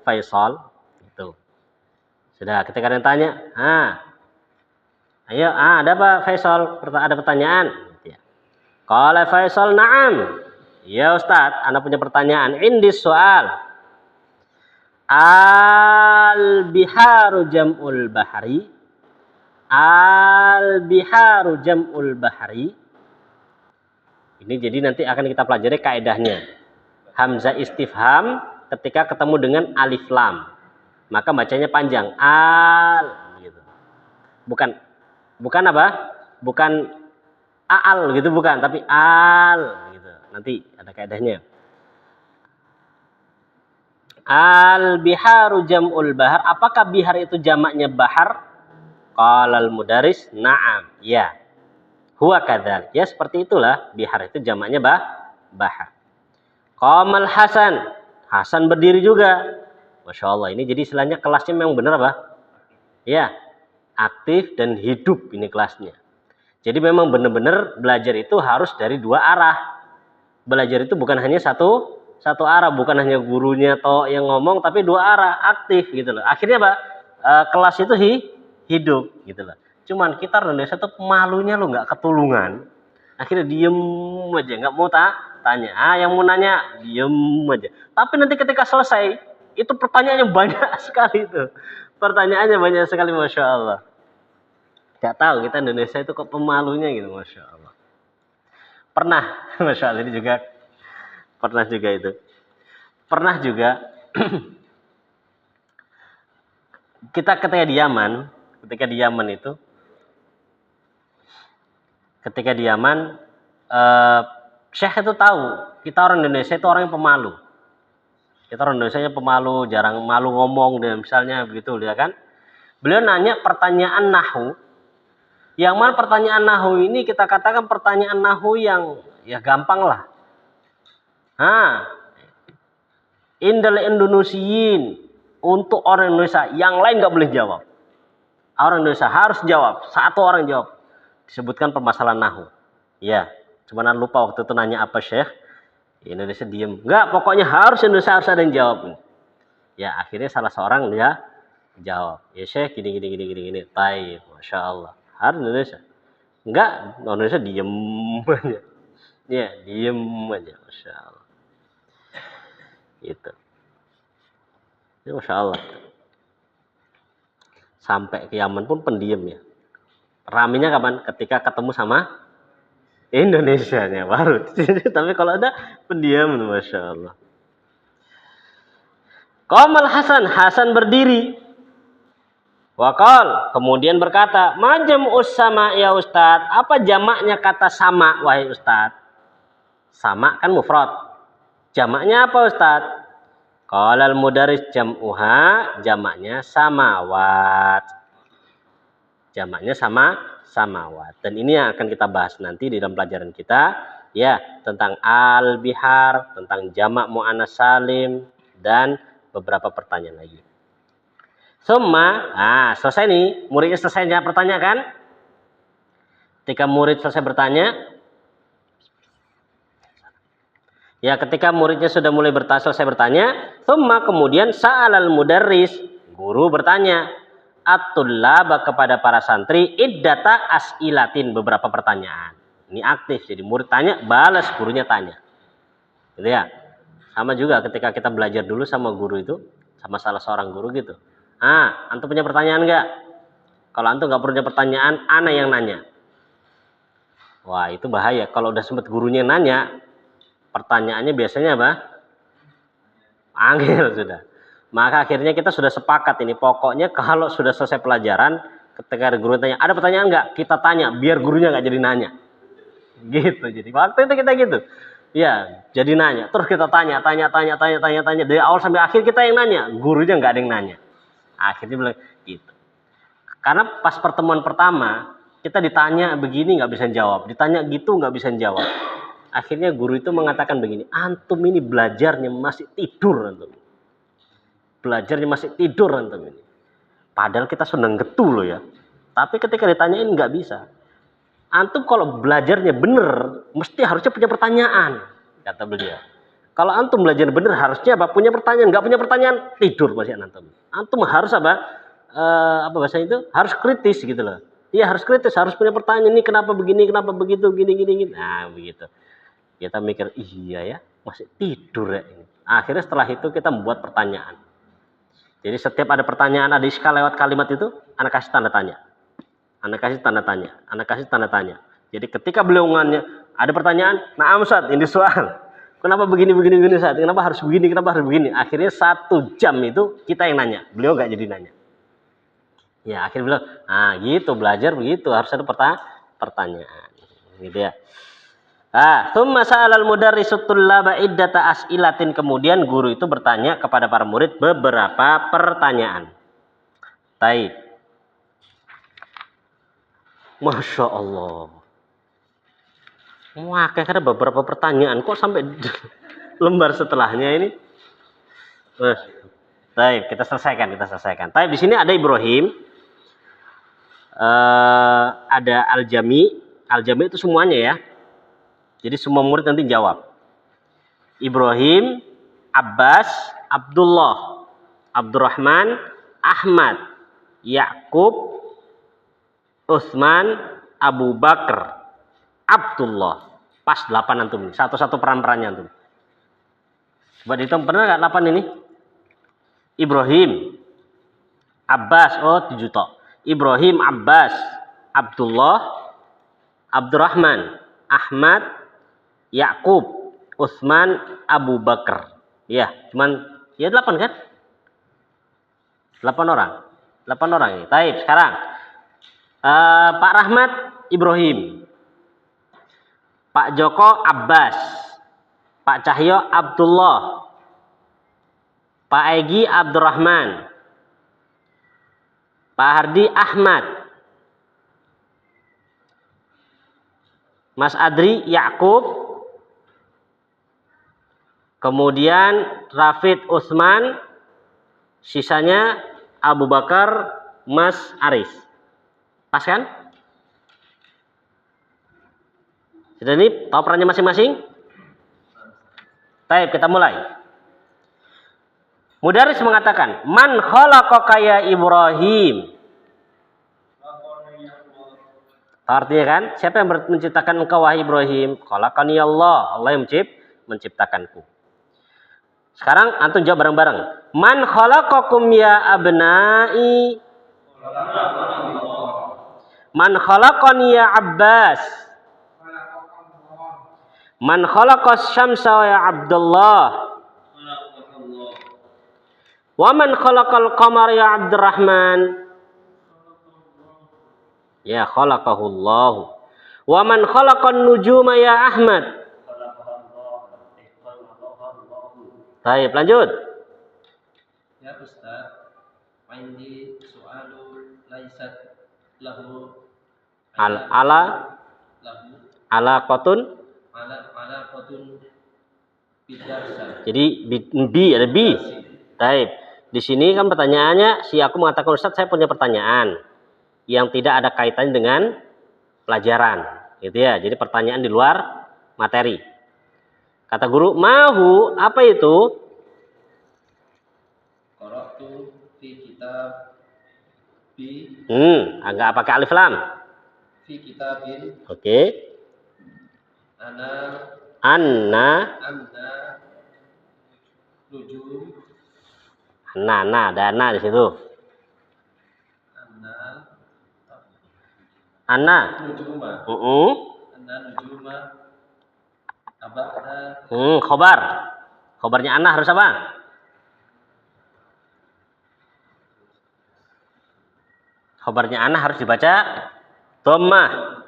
Faisal. Itu. Sudah, ketika ada yang tanya, ayo, ada apa Faisal? Ada pertanyaan? Qala Faisal, na'am. Ya Ustaz, Anda punya pertanyaan. Indis soal. Al-biharu jam'ul bahari. Al-biharu jam'ul bahari. Ini jadi nanti akan kita pelajari kaedahnya. Hamzah istifham ketika ketemu dengan alif lam, maka bacanya panjang. Al gitu. Bukan apa? Bukan aal gitu, bukan, tapi al gitu. Nanti ada kaedahnya. Al-biharu jam'ul bahar. Apakah bihar itu jamaknya bahar? Qalal mudaris, na'am. Ya. Huwa kadzal. Ya seperti itulah, bihar itu jamaknya bahar. Qamal Hasan. Hasan berdiri juga. Masya Allah, ini jadi istilahnya kelasnya memang benar apa? Ya, aktif dan hidup ini kelasnya. Jadi memang benar-benar belajar itu harus dari dua arah. Belajar itu bukan hanya satu arah, bukan hanya gurunya toh yang ngomong, tapi dua arah, aktif gitu loh. Akhirnya apa? Kelas itu hidup gitu loh. Cuman kita orang Indonesia tuh pemalunya lo nggak ketulungan. Akhirnya diem aja, nggak mau tanya. Yang mau nanya diem aja. Tapi nanti ketika selesai, itu pertanyaannya banyak sekali itu. Pertanyaannya banyak sekali, masya Allah. Gak tahu kita Indonesia itu kok pemalunya gitu, masya Allah. Pernah, masya Allah, ini juga pernah juga itu. Pernah juga kita ketika di Yaman itu, ketika di Yaman, Syekh itu tahu kita orang Indonesia itu orang yang pemalu. Kita orang Indonesia yang pemalu, jarang malu ngomong dan misalnya begitu, ya kan? Beliau nanya pertanyaan nahwu. Yang mana pertanyaan nahwu ini kita katakan pertanyaan nahwu yang ya gampang lah. Indal Indonesiin, untuk orang Indonesia, yang lain nggak boleh jawab. Orang Indonesia harus jawab, satu orang jawab. Disebutkan permasalahan nahwu. Ya, cuman lupa waktu itu nanya apa Syekh. Indonesia diem. Enggak, pokoknya Indonesia harus ada yang jawab. Ya, akhirnya salah seorang dia jawab. Ya Syekh gini. Baik, masya Allah. Harus Indonesia. Enggak, Indonesia diem aja. Ya, diem aja, masya Allah. Gitu. Ya, masya Allah. Sampai ke Yaman pun pendiam ya. Raminya kapan? Ketika ketemu sama Indonesianya baru. Tapi kalau ada pendiam, masya Allah. Qamal Hasan berdiri. Waqal, kemudian berkata, majam usama ya Ustadz. Apa jamaknya kata sama, wahai Ustadz? Sama kan mufrad. Jamaknya apa Ustadz? Qalal mudaris jam'uha, jamaknya samawat. Jamaknya samawat. Dan ini yang akan kita bahas nanti di dalam pelajaran kita, ya, tentang al-bihar, tentang jamak muannas salim, dan beberapa pertanyaan lagi. Selesai nih, muridnya selesai bertanya kan? Ketika murid selesai bertanya, ya ketika muridnya sudah mulai selesai bertanya, kemudian sa'alal mudarris, guru bertanya, at-tullaba kepada para santri, iddata as'ilatin, beberapa pertanyaan. Ini aktif, jadi murid tanya, balas gurunya tanya. Gitu ya. Sama juga ketika kita belajar dulu sama guru itu, sama salah seorang guru gitu. Antum punya pertanyaan nggak? Kalau antum nggak punya pertanyaan, ana yang nanya. Wah, itu bahaya. Kalau udah sempat gurunya nanya, pertanyaannya biasanya apa? Angel sudah. Maka akhirnya kita sudah sepakat ini. Pokoknya kalau sudah selesai pelajaran, ketika guru tanya, ada pertanyaan nggak? Kita tanya, biar gurunya nggak jadi nanya. Gitu. Jadi waktu itu kita gitu. Ya, jadi nanya. Terus kita tanya. Dari awal sampai akhir kita yang nanya. Gurunya nggak ada yang nanya. Akhirnya bilang gitu. Karena pas pertemuan pertama, kita ditanya begini nggak bisa jawab. Ditanya gitu nggak bisa jawab. Akhirnya guru itu mengatakan begini, antum ini belajarnya masih tidur antum. Belajarnya masih tidur antum ini. Padahal kita seneng getu loh ya. Tapi ketika ditanyain nggak bisa. Antum kalau belajarnya bener, mesti harusnya punya pertanyaan, kata beliau. Kalau antum belajar bener harusnya apa? Punya pertanyaan. Nggak punya pertanyaan, tidur masih antum. Antum harus apa? Apa bahasa itu? Harus kritis gitu loh. Iya harus kritis, harus punya pertanyaan. Ini kenapa begini, kenapa begitu, gini. Nah begitu. Kita mikir, iya ya, masih tidur ya ini. Akhirnya setelah itu kita membuat pertanyaan. Jadi setiap ada pertanyaan, ada iskal lewat kalimat itu, anak kasih tanda tanya. Anak kasih tanda tanya. Anak kasih tanda tanya. Jadi ketika beliau nanya, ada pertanyaan, nah Ustaz, ini soal. Kenapa begini Ustaz? Kenapa harus begini? Kenapa harus begini? Akhirnya 1 jam itu kita yang nanya. Beliau nggak jadi nanya. Ya akhirnya beliau, nah gitu belajar begitu, harus ada pertanyaan. Gitu ya. Tsumma sa'alal mudarrisu tullaba iddata as'ilatin, kemudian guru itu bertanya kepada para murid beberapa pertanyaan. Taib. Masya Allah. Wah, kayak ada beberapa pertanyaan kok sampai lembar setelahnya ini. Taib, kita selesaikan. Taib, di sini ada Ibrahim, ada Al-Jami. Al-Jami itu semuanya ya. Jadi semua murid nanti jawab. Ibrahim, Abbas, Abdullah, Abdurrahman, Ahmad, Yakub, Utsman, Abu Bakar, Abdullah. Pas 8 antum. Satu-satu peran-perannya antum. Coba dihitung, pernah nggak 8 ini? Ibrahim, Abbas, 7 tok. Ibrahim, Abbas, Abdullah, Abdurrahman, Ahmad, Yakub, Utsman, Abu Bakar. Ya, cuman ya 8 kan? 8 orang. 8 orang ini. Taib, sekarang Pak Rahmat Ibrahim. Pak Joko Abbas. Pak Cahyo Abdullah. Pak Egi Abdurrahman. Pak Hardi Ahmad. Mas Adri Yakub. Kemudian Rafid Utsman, sisanya Abu Bakar, Mas Aris. Pas kan? Sudah ini tahu perannya masing-masing? Baik, kita mulai. Mudaris mengatakan, Man khalaqaka ya Ibrahim. Artinya kan, siapa yang menciptakan engkau wahai Ibrahim? Khalaqani Allah, Allah yang menciptakanku. Sekarang antum jawab bareng-bareng. Man khalaqakum ya abnai? Man khalaqani ya Abbas? Man khalaqas syamsa ya Abdullah? Wa man khalaqal qamar ya Abdurrahman? Ya khalaqahullahu. Wa man khalaqan nujuma ya Ahmad? Baik, lanjut. Ya Ustaz, indi soalu laisat lahu Ala qotun. Ala qotun bidarsa. Jadi ada B. Baik. Di sini kan pertanyaannya, si aku mengatakan Ustaz saya punya pertanyaan yang tidak ada kaitannya dengan pelajaran, gitu ya. Jadi pertanyaan di luar materi. Kata guru, mahu, apa itu? Qara'tu fi kitab bi. Agak pakai alif lam. Fi kitabin. Oke. Anna. Nujum. Ada ana di situ. Anna. Nujuma. Anna nujuma. Abada. Khobar. Khobarnya Anna harus apa? Khobarnya Anna harus dibaca dhammah.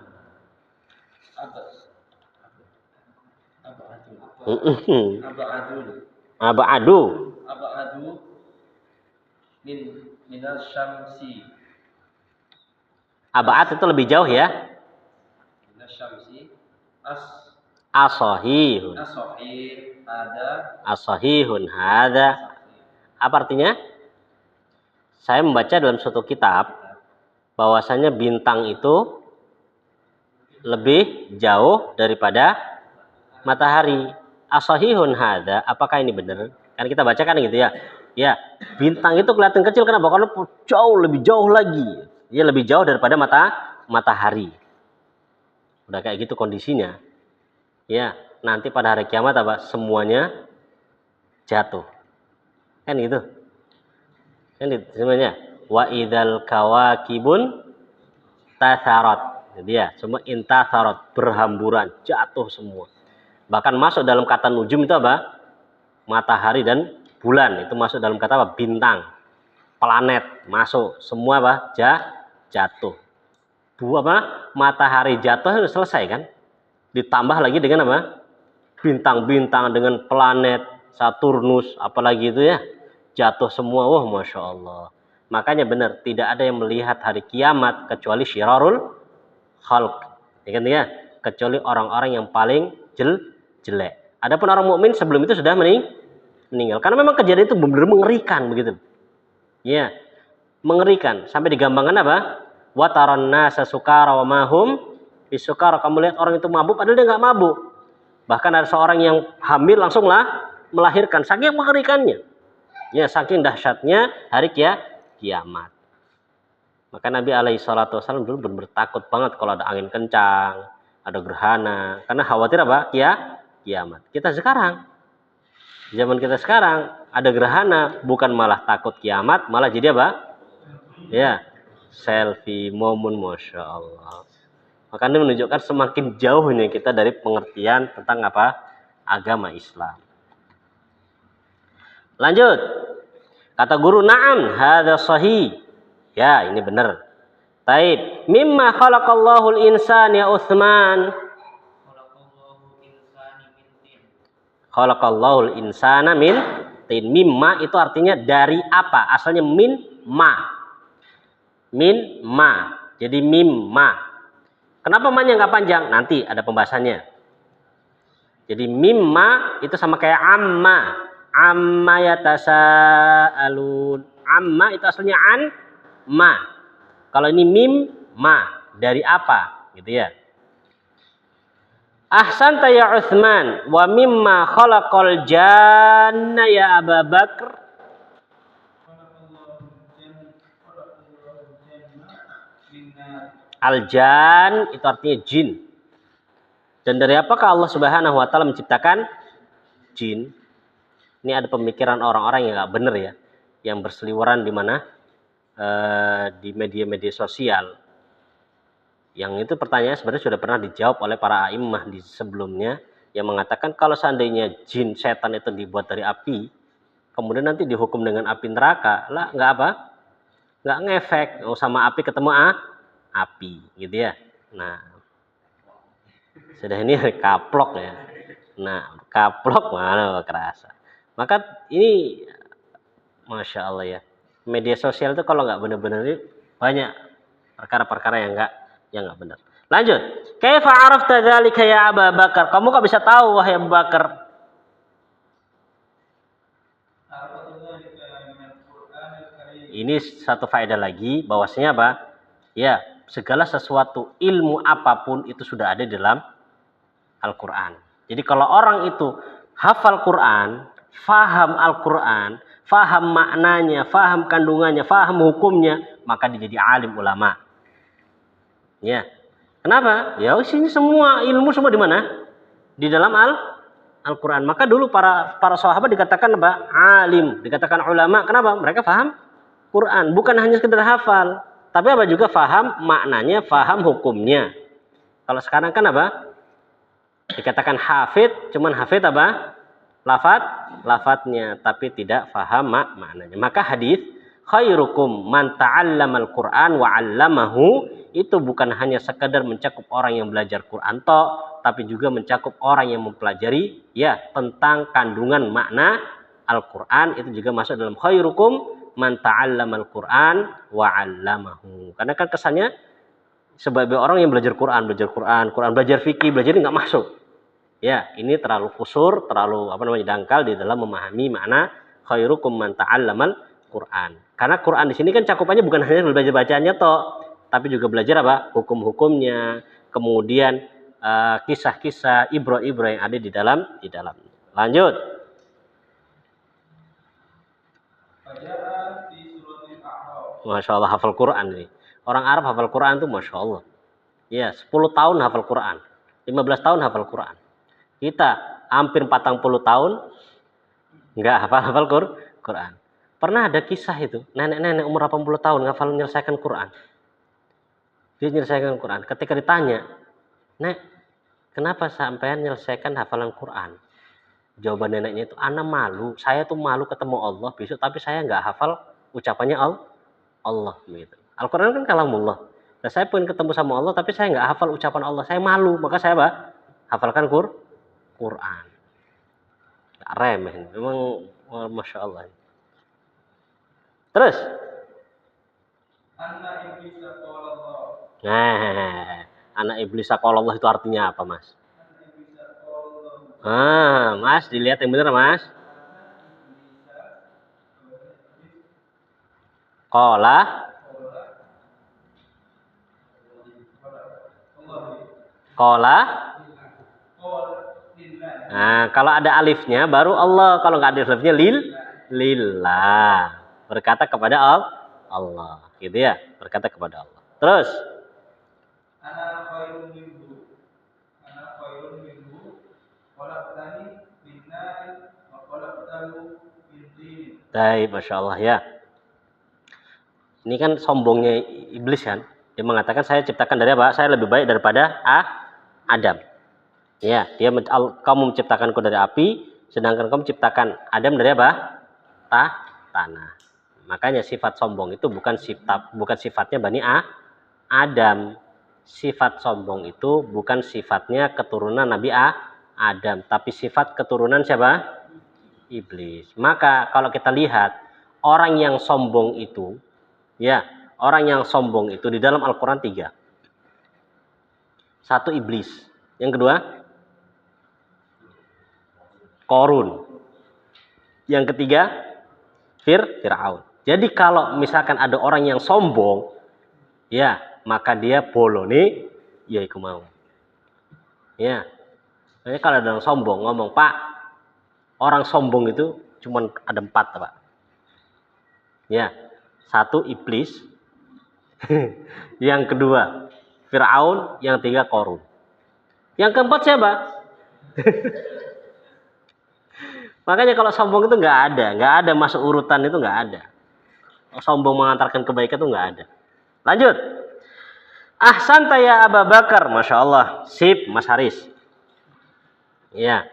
Abadu. Minal syamsi. Abad itu lebih jauh ya. Minal syamsi. Asahihun. Asahihun hada. Apa artinya? Saya membaca dalam suatu kitab bahwasanya bintang itu lebih jauh daripada matahari. Asahihun hada. Apakah ini benar? Kan kita baca kan gitu ya. Ya, bintang itu kelihatan kecil kenapa? Karena lebih jauh lagi. Dia lebih jauh daripada matahari. Udah kayak gitu kondisinya. Ya, nanti pada hari kiamat apa? Semuanya jatuh. Kan gitu. Kan itu sebenarnya wa idzal kawakibun tatharat. Jadi ya, semua intatharat, berhamburan, jatuh semua. Bahkan masuk dalam kata nujum itu apa? Matahari dan bulan. Itu masuk dalam kata apa? Bintang. Planet masuk, semua apa? Jatuh. Matahari jatuh sudah selesai kan? Ditambah lagi dengan apa? Bintang-bintang, dengan planet, Saturnus, apalagi itu ya, jatuh semua. Wah, Masya Allah. Makanya benar, tidak ada yang melihat hari kiamat kecuali syirarul khalq. Ya kan ya? Kecuali orang-orang yang paling jelek. Adapun orang mukmin sebelum itu sudah meninggal. Karena memang kejadian itu benar-benar mengerikan begitu. Ya, mengerikan. Sampai digambarkan apa? Wa taran nasa sukara wa mahum bisukara. Kamu lihat orang itu mabuk padahal dia enggak mabuk. Bahkan ada seorang yang hamil langsunglah melahirkan, saking mengerikannya. Ya, saking dahsyatnya hari kiamat. Maka Nabi alaihi salatu wasallam dulu benar-benar takut banget kalau ada angin kencang, ada gerhana, karena khawatir apa? Kiamat. Kita sekarang, zaman kita sekarang ada gerhana, bukan malah takut kiamat, malah jadi apa? Ya, selfie momen, Masya Allah. Maka ini menunjukkan semakin jauhnya kita dari pengertian tentang apa? Agama Islam. Lanjut. Kata guru, na'am, hadza sahih. Ya, ini benar. Taib. Mimma khalaqallahu al-insan ya Utsman. Khalaqallahu al-insana min tin. Mimma itu artinya dari apa? Asalnya min ma. Min ma. Jadi mimma. Kenapa ma-nya enggak panjang? Nanti ada pembahasannya. Jadi mimma itu sama kayak amma. Amma yatasaalun. Amma itu asalnya an ma. Kalau ini mim ma, dari apa? Gitu ya. Ahsanta ya Utsman, wa mimma khalaqal janna ya Abu Bakar. Al-jan itu artinya jin. Dan dari apakah Allah Subhanahu wa taala menciptakan jin? Ini ada pemikiran orang-orang yang enggak benar ya, yang berseliweran di mana? Di media-media sosial. Yang itu pertanyaan sebenarnya sudah pernah dijawab oleh para a'immah di sebelumnya, yang mengatakan kalau seandainya jin setan itu dibuat dari api, kemudian nanti dihukum dengan api neraka, lah enggak apa? Enggak ngefek, sama api ketemu api, gitu ya. Nah, sudah ini kaplok ya. Nah, kaplok mana kerasa. Maka ini Masya Allah ya. Media sosial itu kalau nggak benar-benar banyak perkara-perkara yang nggak benar. Lanjut. Kaifa arafta dzalika ya Abu Bakar? Kamu kok bisa tahu wahai Abu Bakar? Ini satu faedah lagi, bahwasanya apa? Ya, segala sesuatu, ilmu apapun itu sudah ada di dalam Al-Quran. Jadi kalau orang itu hafal Quran, faham Al-Quran, faham maknanya, faham kandungannya, faham hukumnya, maka dia jadi alim ulama. Ya. Kenapa? Ya sini semua ilmu semua di mana? Di dalam Al-Quran. Maka dulu para sahabat dikatakan apa? Alim, dikatakan ulama. Kenapa? Mereka faham Quran, bukan hanya sekedar hafal, tapi apa juga faham maknanya, faham hukumnya. Kalau sekarang kan apa? Dikatakan hafid, cuman hafid apa? Lafadznya, tapi tidak faham maknanya. Maka hadis khairukum man ta'allamal Qur'an wa 'allamahu itu bukan hanya sekadar mencakup orang yang belajar Quran tapi juga mencakup orang yang mempelajari ya tentang kandungan makna Al-Quran. Itu juga masuk dalam khairukum man ta'allamal Qur'an wa 'allamahu. Karena kan kesannya sebagai orang yang belajar Quran, belajar fikih, belajar ini nggak masuk. Ya, ini terlalu kusur, terlalu dangkal di dalam memahami makna khairukum man ta'allamal Quran. Karena Quran di sini kan cakupannya bukan hanya belajar bacaannya tapi juga belajar apa? Hukum-hukumnya, kemudian kisah-kisah, ibrah-ibrah yang ada di dalam. Lanjut. Masya Allah hafal Quran ini. Orang Arab hafal Quran tuh Masya Allah. Ya, 10 tahun hafal Quran. 15 tahun hafal Quran. Kita hampir 40 tahun nggak hafal Quran. Pernah ada kisah itu, nenek-nenek umur 80 tahun ngafal menyelesaikan Quran. Dia menyelesaikan Quran. Ketika ditanya, "Nek, kenapa sampean menyelesaikan hafalan Quran?" Jawaban neneknya itu, "Ana malu. Saya tuh malu ketemu Allah besok, tapi saya nggak hafal ucapannya Allah." Gitu. Al-Quran kan kalamullah. Nah, saya pengen ketemu sama Allah, tapi saya nggak hafal ucapan Allah. Saya malu, maka saya hafalkan Quran. Nggak remeh. Memang, Masya Allah. Terus? Anna iblis qala Allah. Nah, anak iblis qala Allah itu artinya apa, Mas? Anna iblis qala Allah. Mas, dilihat yang benar, Mas. Qala. Qala. Nah, kalau ada alifnya baru Allah. Kalau nggak ada alifnya lillah. Berkata kepada Allah. Gitu ya, berkata kepada Allah. Terus. Ana khairun minhu. Khalaqtani min nar wa khalaqtahu min tin. Baik, Masya Allah ya. Ini kan sombongnya iblis kan. Dia mengatakan saya ciptakan dari apa? Saya lebih baik daripada Adam. Ya, kamu menciptakanku dari api, sedangkan kamu menciptakan Adam dari apa? Tanah. Makanya sifat sombong itu bukan sifatnya Bani Adam. Sifat sombong itu bukan sifatnya keturunan Nabi Adam, tapi sifat keturunan siapa? Iblis. Maka kalau kita lihat orang yang sombong itu, ya, orang yang sombong itu di dalam Al-Quran 3. Satu iblis. Yang kedua, Korun. Yang ketiga, Fir'aun. Jadi kalau misalkan ada orang yang sombong, ya, maka dia bolone, ya iku mau. Ya. Jadi kalau ada orang sombong ngomong, "Pak, orang sombong itu cuma ada 4, Pak." Ya. Satu iblis. Yang kedua, Fir'aun. Yang tiga, Korun. Yang keempat siapa? Makanya kalau sombong itu nggak ada masuk urutan itu nggak ada. Sombong mengantarkan kebaikan itu nggak ada. Lanjut. Ahsanta ya Abu Bakar, Masya Allah. Sip, Mas Haris. Ya.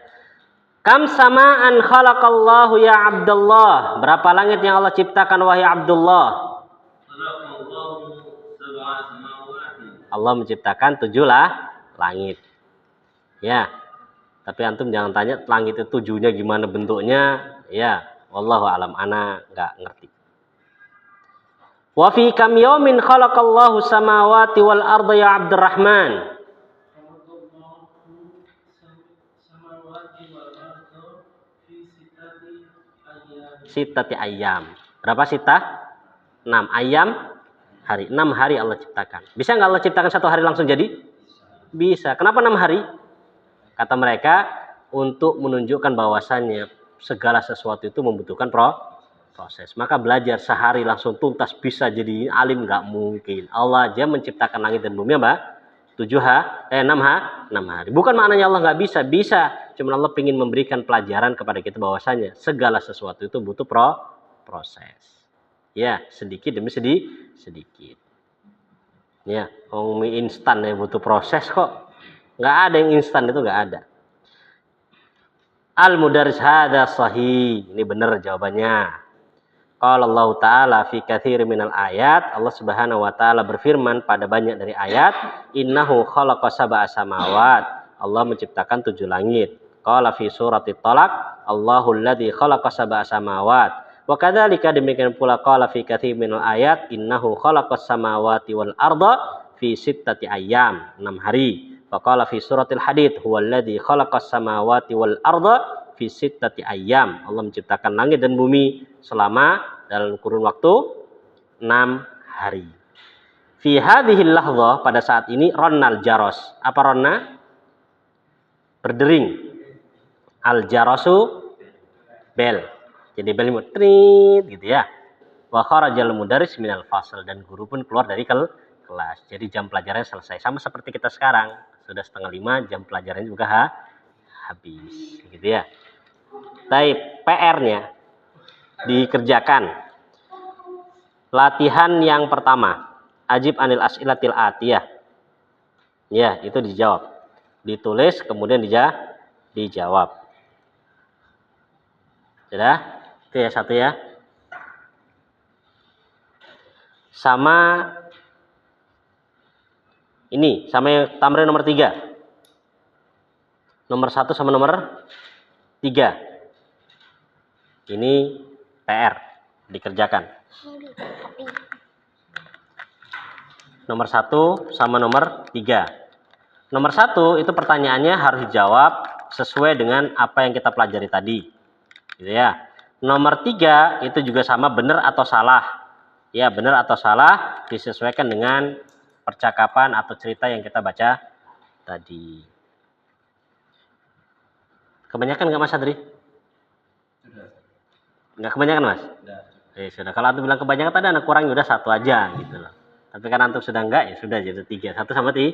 Kam samaan khalaqallahu ya Abdullah. Berapa langit yang Allah ciptakan wahai Abdullah? Allah menciptakan 7 langit. Ya. Tapi antum jangan tanya langit itu 7-nya gimana bentuknya. Ya, wallahu alam, ana nggak ngerti. Wa fi kam yawmin khalaqallahu samawati wal arda ya Abdurrahman. Sitati ayam. Berapa sitah? 6 ayam hari. 6 hari Allah ciptakan. Bisa nggak Allah ciptakan 1 hari langsung jadi? Bisa. Kenapa 6 hari? Kata mereka, untuk menunjukkan bahwasannya segala sesuatu itu membutuhkan proses. Maka belajar sehari langsung tuntas bisa jadi alim nggak mungkin. Allah aja menciptakan langit dan bumi apa? 6 hari. Bukan maknanya Allah nggak bisa. Cuma Allah ingin memberikan pelajaran kepada kita bahwasannya segala sesuatu itu butuh proses. Ya, sedikit demi sedikit. Ya, mie instan ya butuh proses kok. Nggak ada yang instan, itu nggak ada. Al-mudaris hadza sahih. Ini benar jawabannya. Qala Allah Ta'ala fi katsir minal ayat. Allah Subhanahu wa taala berfirman pada banyak dari ayat, "Innahu khalaqa sab'a samawat." Allah menciptakan 7 langit. Qala fi surati Talaq, "Allahul ladzi khalaqa sab'a samawat." Wa kadzalika demikian pula qala fi katsir minal ayat, "Innahu khalaqas samawati wal arda fi sittati ayyam." 6 hari. Faqala fi suratil Hadid, "Huwallazi khalaqas samawati wal arda fi sittati ayyam." Allah menciptakan langit dan bumi selama dalam kurun waktu 6 hari. Fi hadhil lahdhah, pada saat ini ronnal jaros. Apa ronna? Berdering. Al jarasu bel. Jadi bel trit gitu ya. Wa kharajal mudaris minal fasl, dan guru pun keluar dari kelas. Jadi jam pelajarannya selesai. Sama seperti kita sekarang. Sudah 4:30, jam pelajarannya juga habis. Gitu ya. Tapi PR-nya. dikerjakan. Latihan yang pertama, ajib anil as'ilatil atiyah. Ya, itu dijawab. Ditulis kemudian dijawab. Sudah? Itu ya satu ya. Sama ini, sama yang tamrin nomor 3. Nomor 1 sama nomor 3. Ini PR dikerjakan. Nomor 1 sama nomor 3. Nomor 1 itu pertanyaannya harus dijawab sesuai dengan apa yang kita pelajari tadi. Gitu ya. Nomor 3 itu juga sama, benar atau salah. Ya, benar atau salah disesuaikan dengan percakapan atau cerita yang kita baca tadi. Kebanyakan nggak Mas Adri? Sudah. Nggak kebanyakan Mas? Sudah. Sudah. Kalau antum bilang kebanyakan tadi anak kurang udah 1 aja gitu loh. Tapi kan antum sudah enggak, ya sudah jadi 3. 1 sama 3.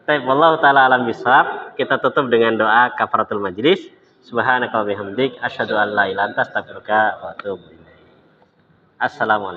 Baik, wallahu taala alam bisawab. Kita tutup dengan doa kafaratul majlis. Subhanakallahumma bihamdik asyhadu an la ilaha illa anta astaghfiruka wa atubu ilaik. Assalamualaikum.